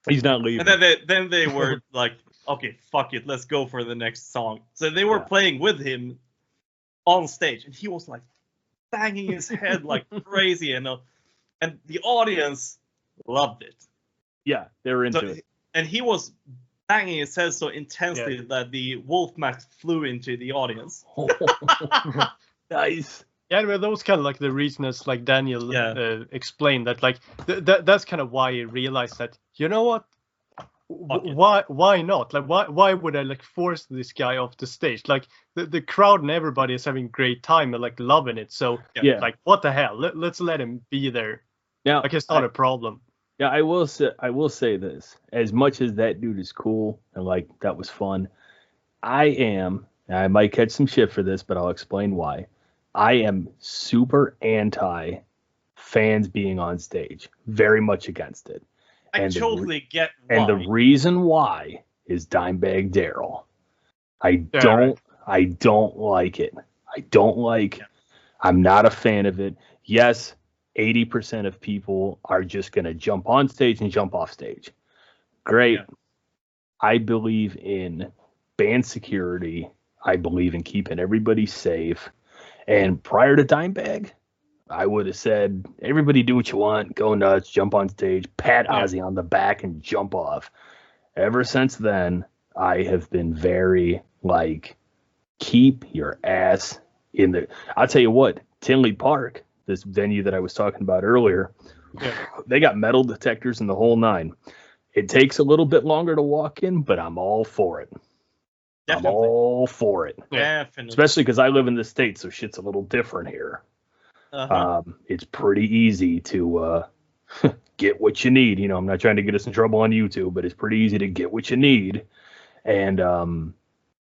He's not leaving. And then they were like, okay, fuck it, let's go for the next song. So they were playing with him on stage, and he was like banging his head like crazy, and the audience loved it. Yeah, they were into it. And he was banging his head so intensely that the wolf mask flew into the audience. Nice. Yeah, well, that was kind of like the reason, as like Daniel explained, that like that's kind of why he realized that, you know what, why not? Like why would I like force this guy off the stage? Like the crowd and everybody is having great time and like loving it. So like what the hell? Let's let him be there. Yeah, like it's not a problem. Yeah, I will say this. As much as that dude is cool and like that was fun, I might catch some shit for this, but I'll explain why. I am super anti fans being on stage. Very much against it. I totally get why. And the reason why is Dimebag Darrell. I don't like it. I'm not a fan of it. Yes, 80% of people are just going to jump on stage and jump off stage. Great. Yeah. I believe in band security. I believe in keeping everybody safe. And prior to Dimebag, I would have said, everybody do what you want, go nuts, jump on stage, pat Ozzy on the back and jump off. Ever since then, I have been very like, keep your ass in the... I'll tell you what, Tinley Park, this venue that I was talking about earlier, they got metal detectors in the whole nine. It takes a little bit longer to walk in, but I'm all for it. Definitely. I'm all for it. Definitely. Especially because I live in the States, so shit's a little different here. It's pretty easy to get what you need. You know, I'm not trying to get us in trouble on YouTube, but it's pretty easy to get what you need. And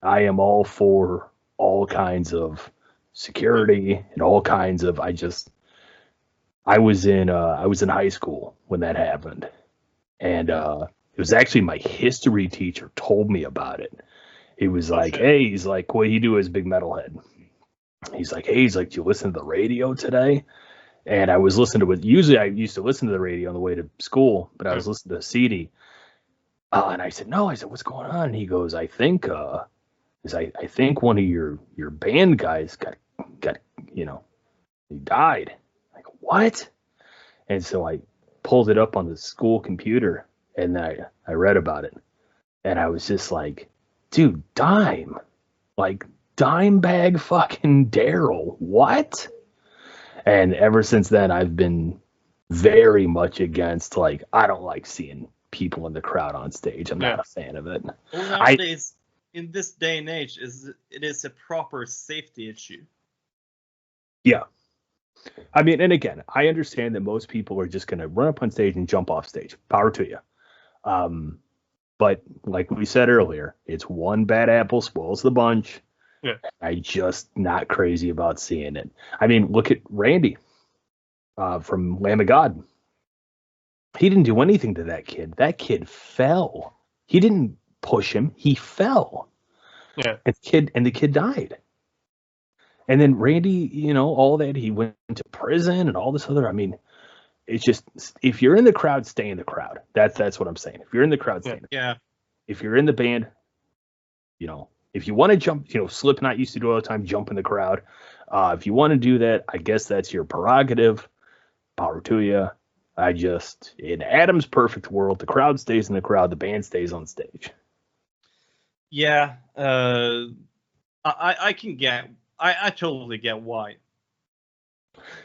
I am all for all kinds of security and all kinds of. I was in high school when that happened, and it was actually my history teacher told me about it. He was like, hey, he's like, what do you do as a big metalhead? He's like, do you listen to the radio today? And I was listening to it. Usually I used to listen to the radio on the way to school, but I was listening to a CD. And I said, no, what's going on? And he goes, I think one of your band guys got, he died. I go, what? And so I pulled it up on the school computer and I read about it. And I was just like, dude, Dimebag fucking Darrell, what? And ever since then, I've been very much against, like, I don't like seeing people in the crowd on stage. I'm not a fan of it. Well, nowadays, in this day and age, it is a proper safety issue. Yeah. I mean, and again, I understand that most people are just going to run up on stage and jump off stage. Power to you. But like we said earlier, it's one bad apple spoils the bunch. Yeah. I just not crazy about seeing it. I mean, look at Randy from Lamb of God. He didn't do anything to that kid. That kid fell. He didn't push him. He fell. Yeah. And the kid died. And then Randy, all that, he went to prison and all this other. I mean, it's just, if you're in the crowd, stay in the crowd. That's what I'm saying. If you're in the crowd, stay in the crowd. Yeah. If you're in the band, If you want to jump, Slipknot used to do all the time, jump in the crowd. If you want to do that, I guess that's your prerogative. Power to you. In Adam's perfect world, the crowd stays in the crowd, the band stays on stage. Yeah, I totally get why.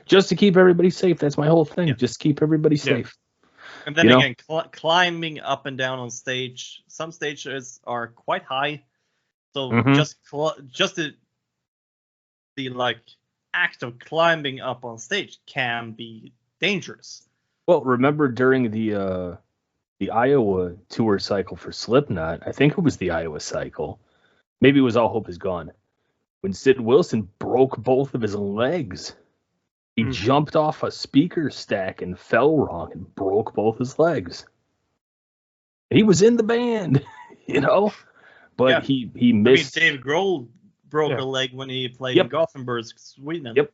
Just to keep everybody safe. That's my whole thing. Yeah. Just keep everybody safe. And then again, climbing up and down on stage. Some stages are quite high, so just the like act of climbing up on stage can be dangerous. Well, remember during the Iowa tour cycle for Slipknot, I think it was the Iowa cycle. Maybe it was All Hope Is Gone. When Sid Wilson broke both of his legs. He jumped off a speaker stack and fell wrong and broke both his legs. He was in the band, but he missed. Dave Grohl broke a leg when he played in Gothenburg, Sweden. Yep.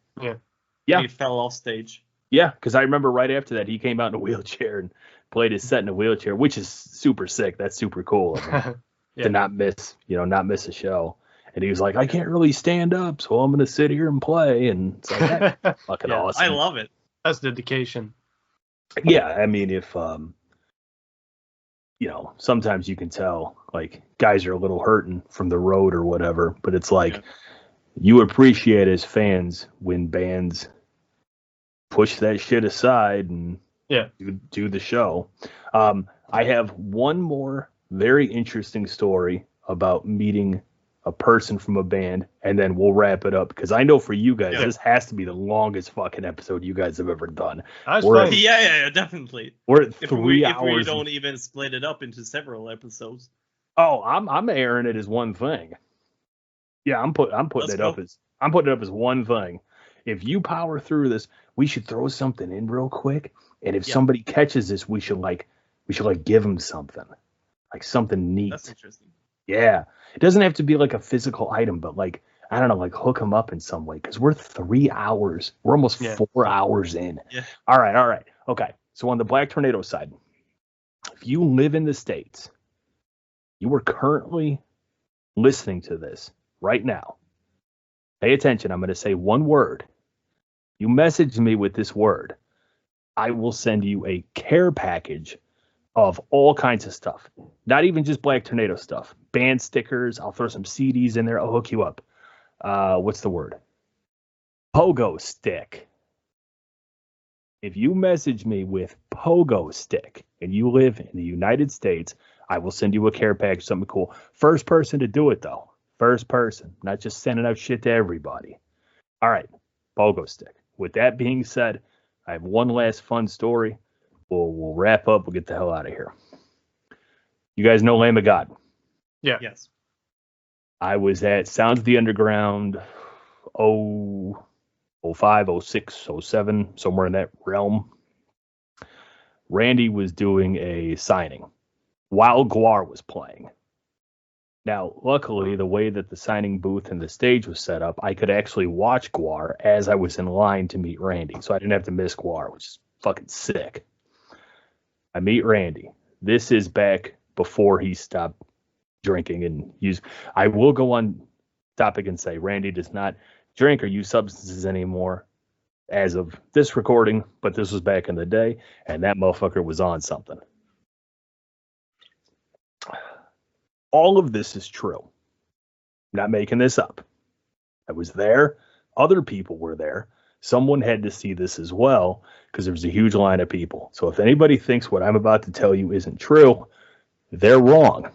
Yeah. He fell off stage. Yeah, because I remember right after that he came out in a wheelchair and played his set in a wheelchair, which is super sick. That's super cool to not miss a show. And he was like, I can't really stand up, so I'm going to sit here and play. And it's like, that's fucking awesome. I love it. That's dedication. Yeah, I mean, if, sometimes you can tell, like, guys are a little hurting from the road or whatever. But it's like, you appreciate as fans when bands push that shit aside and do the show. I have one more very interesting story about meeting a person from a band, and then we'll wrap it up, because I know for you guys, this has to be the longest fucking episode you guys have ever done. Yeah, definitely. We're at 3 hours. If we don't even split it up into several episodes. Oh, I'm airing it as one thing. Yeah, I'm putting it up as one thing. If you power through this, we should throw something in real quick, and if somebody catches this, we should give them something, like something neat. That's interesting. Yeah. It doesn't have to be like a physical item, but like, I don't know, like hook them up in some way, because we're 3 hours. We're almost 4 hours in. Yeah. All right. Okay. So on the Black Tornado side, if you live in the States, you are currently listening to this right now. Pay attention. I'm going to say one word. You message me with this word. I will send you a care package of all kinds of stuff. Not even just Black Tornado stuff. Band stickers. I'll throw some CDs in there. I'll hook you up. What's the word? Pogo stick. If you message me with Pogo stick and you live in the United States, I will send you a care package, something cool. First person to do it, though. First person. Not just sending out shit to everybody. All right. Pogo stick. With that being said, I have one last fun story. We'll wrap up. We'll get the hell out of here. You guys know Lamb of God? Yeah. Yes. I was at Sounds of the Underground 05, 06, 07, somewhere in that realm. Randy was doing a signing while Guar was playing. Now, luckily, the way that the signing booth and the stage was set up, I could actually watch Guar as I was in line to meet Randy. So I didn't have to miss Guar, which is fucking sick. I meet Randy. This is back before he stopped drinking and use. I will go on topic and say Randy does not drink or use substances anymore as of this recording, but this was back in the day, and that motherfucker was on something. All of this is true. I'm not making this up. I was there. Other people were there. Someone had to see this as well, because there was a huge line of people. So if anybody thinks what I'm about to tell you isn't true, they're wrong.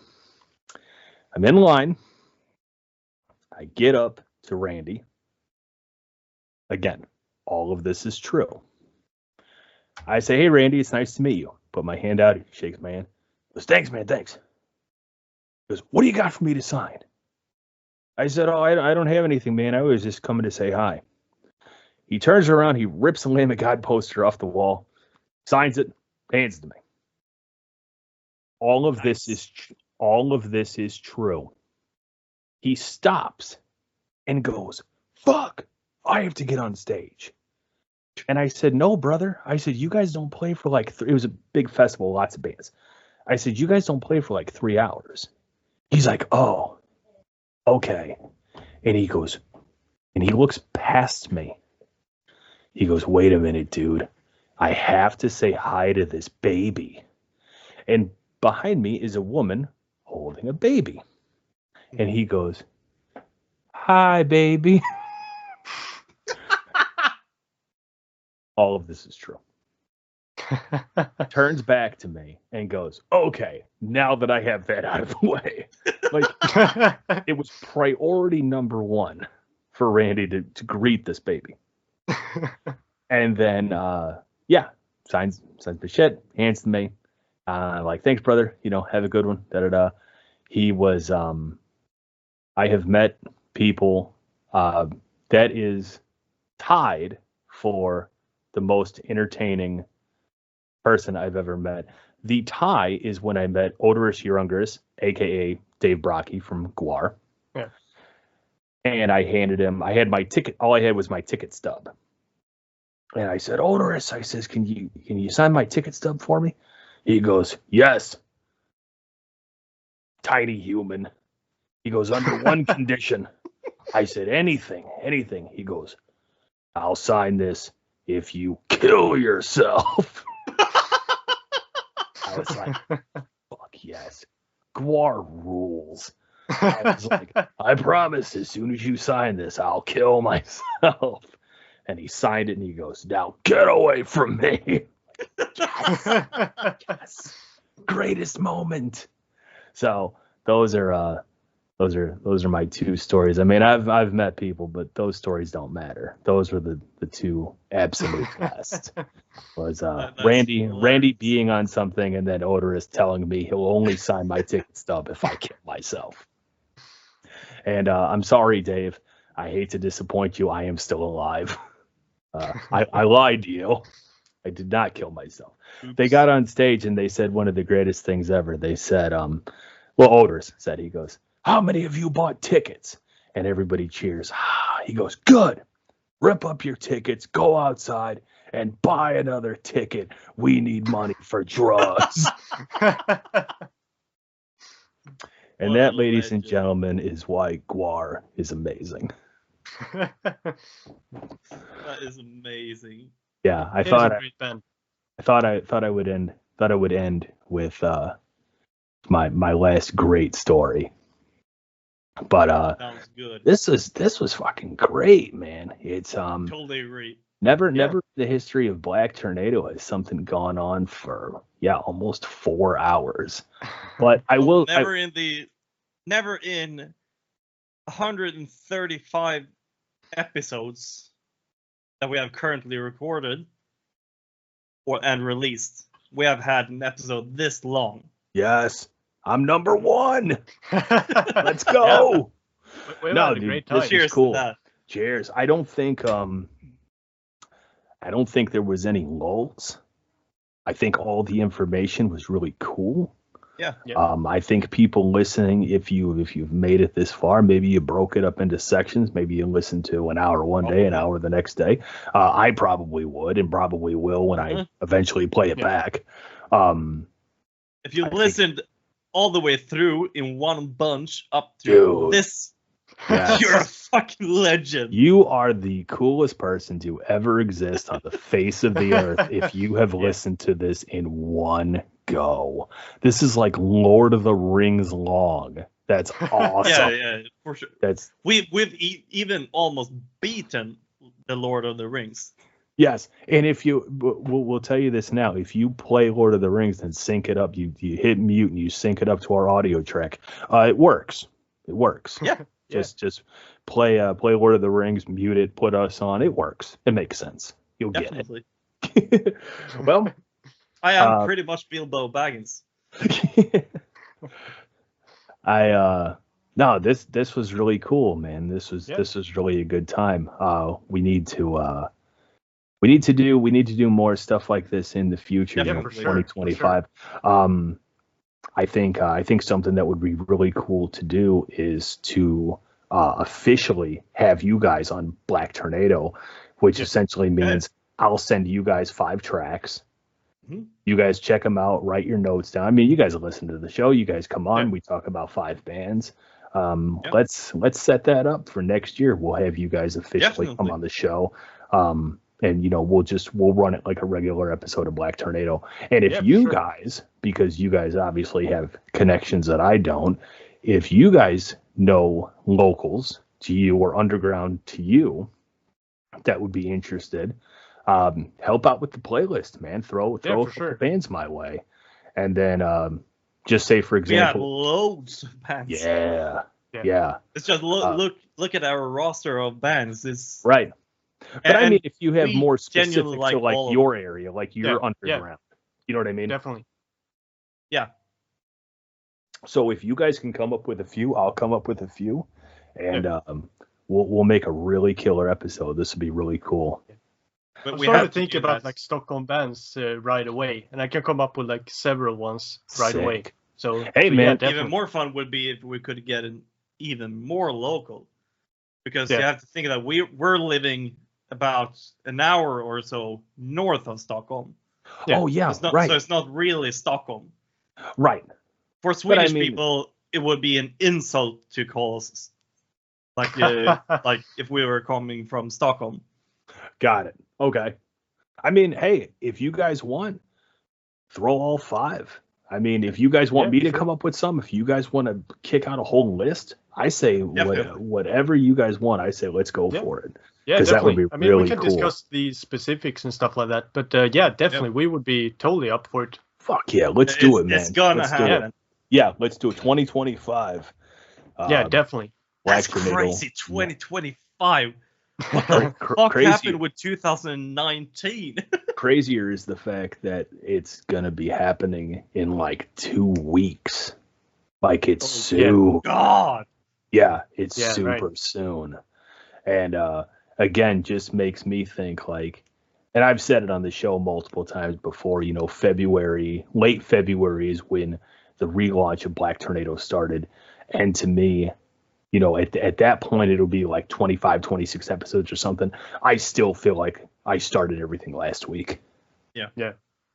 I'm in line. I get up to Randy. Again, all of this is true. I say, hey, Randy, it's nice to meet you. Put my hand out. He shakes my hand. He goes, thanks, man, thanks. He goes, what do you got for me to sign? I said, oh, I don't have anything, man. I was just coming to say hi. He turns around, he rips a Lamb of God poster off the wall, signs it, hands it to me. All of this is true. He stops and goes, fuck, I have to get on stage. And I said, no, brother. I said, you guys don't play for like it was a big festival, lots of bands. I said, you guys don't play for like 3 hours. He's like, oh. okay. And he goes, and he looks past me. He goes, wait a minute, dude. I have to say hi to this baby. And behind me is a woman holding a baby. And he goes, hi, baby. All of this is true. Turns back to me and goes, okay, now that I have that out of the way. Like, it was priority number one for Randy to greet this baby. And then, signs the shit, hands to me. Like, thanks, brother. Have a good one. Da-da-da. He was, I have met people that is tied for the most entertaining person I've ever met. The tie is when I met Odorous Urungus, a.k.a. Dave Brocky from Guar. Yeah. And I had my ticket. All I had was my ticket stub. And I said, Odorous, I says, can you sign my ticket stub for me? He goes, yes. Tiny human. He goes, under one condition. I said, anything. He goes, I'll sign this if you kill yourself. I was like, fuck yes. Guar rules. I was like, I promise as soon as you sign this, I'll kill myself. And he signed it and he goes, now get away from me. Yes. Greatest moment. So those are my two stories. I mean, I've met people, but those stories don't matter. Those were the two absolute best. Was Randy being on something and then Odorous telling me he'll only sign my ticket stub if I kill myself. And I'm sorry, Dave. I hate to disappoint you. I am still alive. I lied to you. I did not kill myself. Oops. They got on stage and they said one of the greatest things ever. They said, Odorous said, he goes, how many of you bought tickets? And everybody cheers. He goes, good. Rip up your tickets, go outside, and buy another ticket. We need money for drugs. And that, ladies and gentlemen, is why Guar is amazing. That is amazing. Yeah, I thought I would end with my last great story. But sounds good. This was fucking great, man. It's totally agree. Never in the history of Black Tornado has something gone on for almost 4 hours. But I will never in 135 episodes that we have currently recorded and released, we have had an episode this long. Yes. I'm number one. Let's go. Yeah. No, dude, great time. Cheers cool. to that. Cheers. I don't think there was any lulls. I think all the information was really cool. Yeah. I think people listening, if you've made it this far, maybe you broke it up into sections. Maybe you listened to an hour one day, an hour the next day. I probably would and probably will when I eventually play it back. If you listened all the way through in one bunch up to this, you're a fucking legend. You are the coolest person to ever exist on the face of the earth if you have listened to this in one go. This is like Lord of the Rings long. That's awesome. Yeah, for sure. We've even almost beaten the Lord of the Rings. Yes, and if we'll tell you this now, if you play Lord of the Rings and sync it up, you hit mute and you sync it up to our audio track, it works. It works. Yeah. Just play Lord of the Rings, mute it, put us on. It works. It makes sense. You'll Definitely. get it. Well, I am pretty much Bilbo Baggins. No, this was really cool, man. This was really a good time. We need to do more stuff like this in the future. Yeah, for 2025. Sure. I think something that would be really cool to do is to officially have you guys on Black Tornado, which essentially means I'll send you guys 5 tracks. Mm-hmm. You guys check them out, write your notes down. I mean, you guys listen to the show. You guys come on. We talk about 5 bands. Let's set that up for next year. We'll have you guys officially come on the show. And we'll run it like a regular episode of Black Tornado. And if you guys, because you guys obviously have connections that I don't, if you guys know locals to you or underground to you that would be interested, help out with the playlist, man. Throw a couple bands my way. And then just say, for example, we have loads of bands. Yeah. It's just look at our roster of bands. It's right. But I mean, if you have more specific to like your them. area, like your underground, you know what I mean? Definitely. Yeah. So if you guys can come up with a few, I'll come up with a few, and we'll make a really killer episode. This would be really cool. But I'm starting to think about like Stockholm bands right away, and I can come up with like several ones right away. So hey, man, even more fun would be if we could get an even more local, because you have to think that we're living about an hour or so north of Stockholm. Oh yeah, right. So it's not really Stockholm. Right. For Swedish people, it would be an insult to call us like like if we were coming from Stockholm. Got it. Okay. I mean, hey, if you guys want, throw all 5. I mean, if you guys want me to come up with some, if you guys want to kick out a whole list, I say whatever you guys want. I say let's go for it. Yeah, definitely. That would be I mean, really we can discuss the specifics and stuff like that. But definitely, we would be totally up for it. Fuck yeah, let's do it, man. It's gonna happen. Yeah, let's do it. 2025. Definitely. That's crazy. 2025. What the fuck happened with 2019? Crazier is the fact that it's gonna be happening in like 2 weeks. Like it's soon. God. Yeah, it's super soon. And again, just makes me think like, and I've said it on the show multiple times before, late February is when the relaunch of Black Tornado started. And to me, at that point, it'll be like 25, 26 episodes or something. I still feel like I started everything last week. Yeah.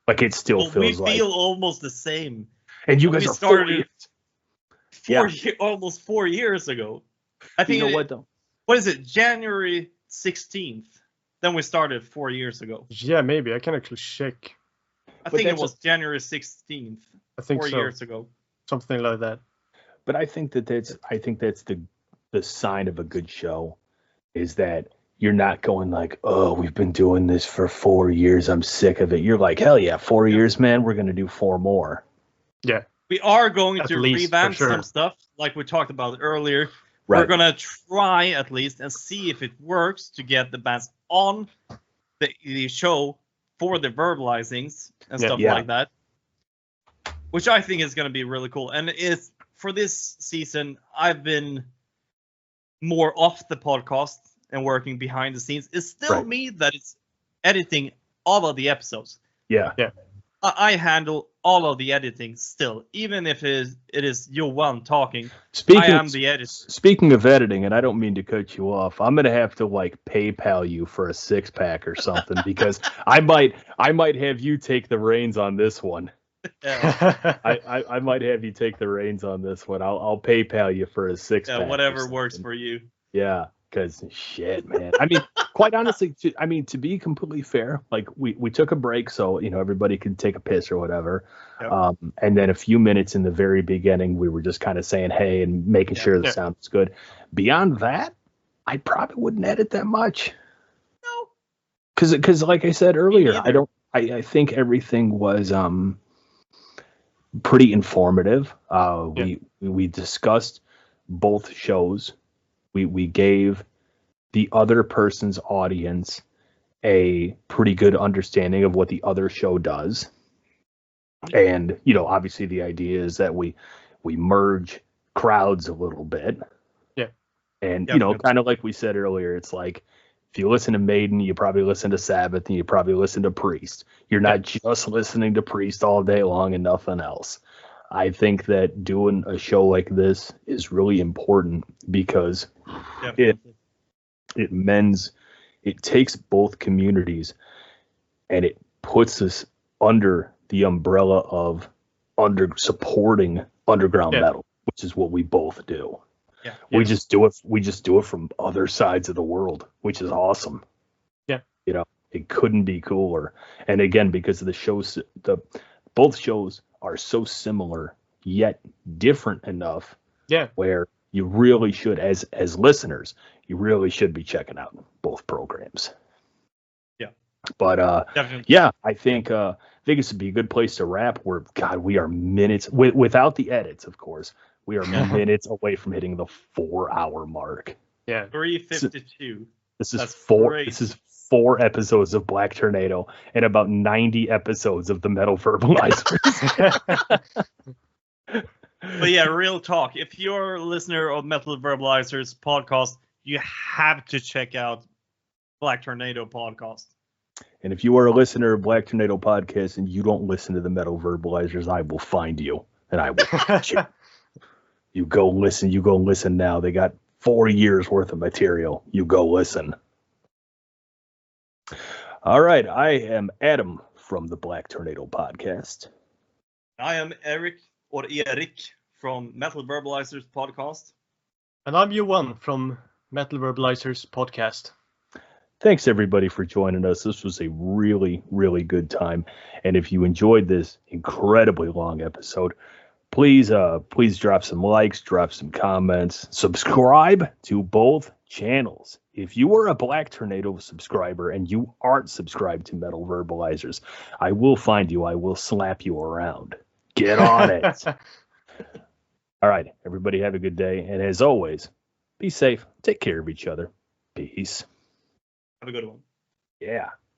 Like it still feels like. We feel almost the same. And you guys started almost 4 years ago. I think what though? What is it? January 16th. Then we started 4 years ago. Yeah, maybe. I can actually check. I think it was January 16th. I think 4 years ago. Something like that. But I think that's the sign of a good show is that you're not going like, oh, we've been doing this for 4 years. I'm sick of it. You're like, hell yeah, 4 years, man. We're going to do 4 more. Yeah. We are going to revamp some stuff like we talked about earlier. Right. We're going to try at least and see if it works to get the bands on the show for the verbalizings and stuff like that. Which I think is going to be really cool. And for this season, I've been more off the podcast and working behind the scenes. It's still me that is editing all of the episodes. Yeah. I handle all of the editing still, even if it is Johan talking. I am the editor. Speaking of editing, and I don't mean to cut you off, I'm gonna have to like PayPal you for a 6-pack or something because I might have you take the reins on this one. Yeah. I might have you take the reins on this one. I'll PayPal you for a 6-pack. Yeah, whatever works for you. Yeah, because shit, man. I mean, quite honestly, to be completely fair, like we took a break so everybody could take a piss or whatever. Yep. And then a few minutes in the very beginning, we were just kind of saying hey and making sure the sound was good. Beyond that, I probably wouldn't edit that much. No, because like I said earlier, I think everything was pretty informative. We discussed both shows. We gave the other person's audience a pretty good understanding of what the other show does. And, obviously the idea is that we merge crowds a little bit. Yeah. And, kind of like we said earlier, it's like, if you listen to Maiden, you probably listen to Sabbath and you probably listen to Priest. You're not just listening to Priest all day long and nothing else. I think that doing a show like this is really important because it takes both communities and it puts us under the umbrella of supporting underground metal, which is what we both do. Yeah. We just do it. We just do it from other sides of the world, which is awesome. Yeah. It couldn't be cooler. And again, because of the shows, both shows are so similar yet different enough. Yeah. Where you really should, as listeners, you really should be checking out both programs. Yeah. But yeah, I think this would be a good place to wrap. We are minutes without the edits, of course. We are minutes away from hitting the 4-hour mark. Yeah. 3:52. This is 4 episodes of Black Tornado and about 90 episodes of the Metal Verbalizers. But yeah, real talk. If you're a listener of Metal Verbalizers podcast, you have to check out Black Tornado podcast. And if you are a listener of Black Tornado podcast and you don't listen to the Metal Verbalizers, I will find you and I will catch you. You go listen now. They got 4 years worth of material. You go listen. All right, I am Adam from the Black Tornado podcast. I am Erik from Metal Verbalizers podcast. And I'm Johan from Metal Verbalizers podcast. Thanks everybody for joining us. This was a really, really good time. And if you enjoyed this incredibly long episode, please drop some likes, drop some comments, subscribe to both channels. If you are a Black Tornado subscriber and you aren't subscribed to Metal Verbalizers, I will find you. I will slap you around. Get on it. All right, everybody have a good day. And as always, be safe. Take care of each other. Peace. Have a good one. Yeah.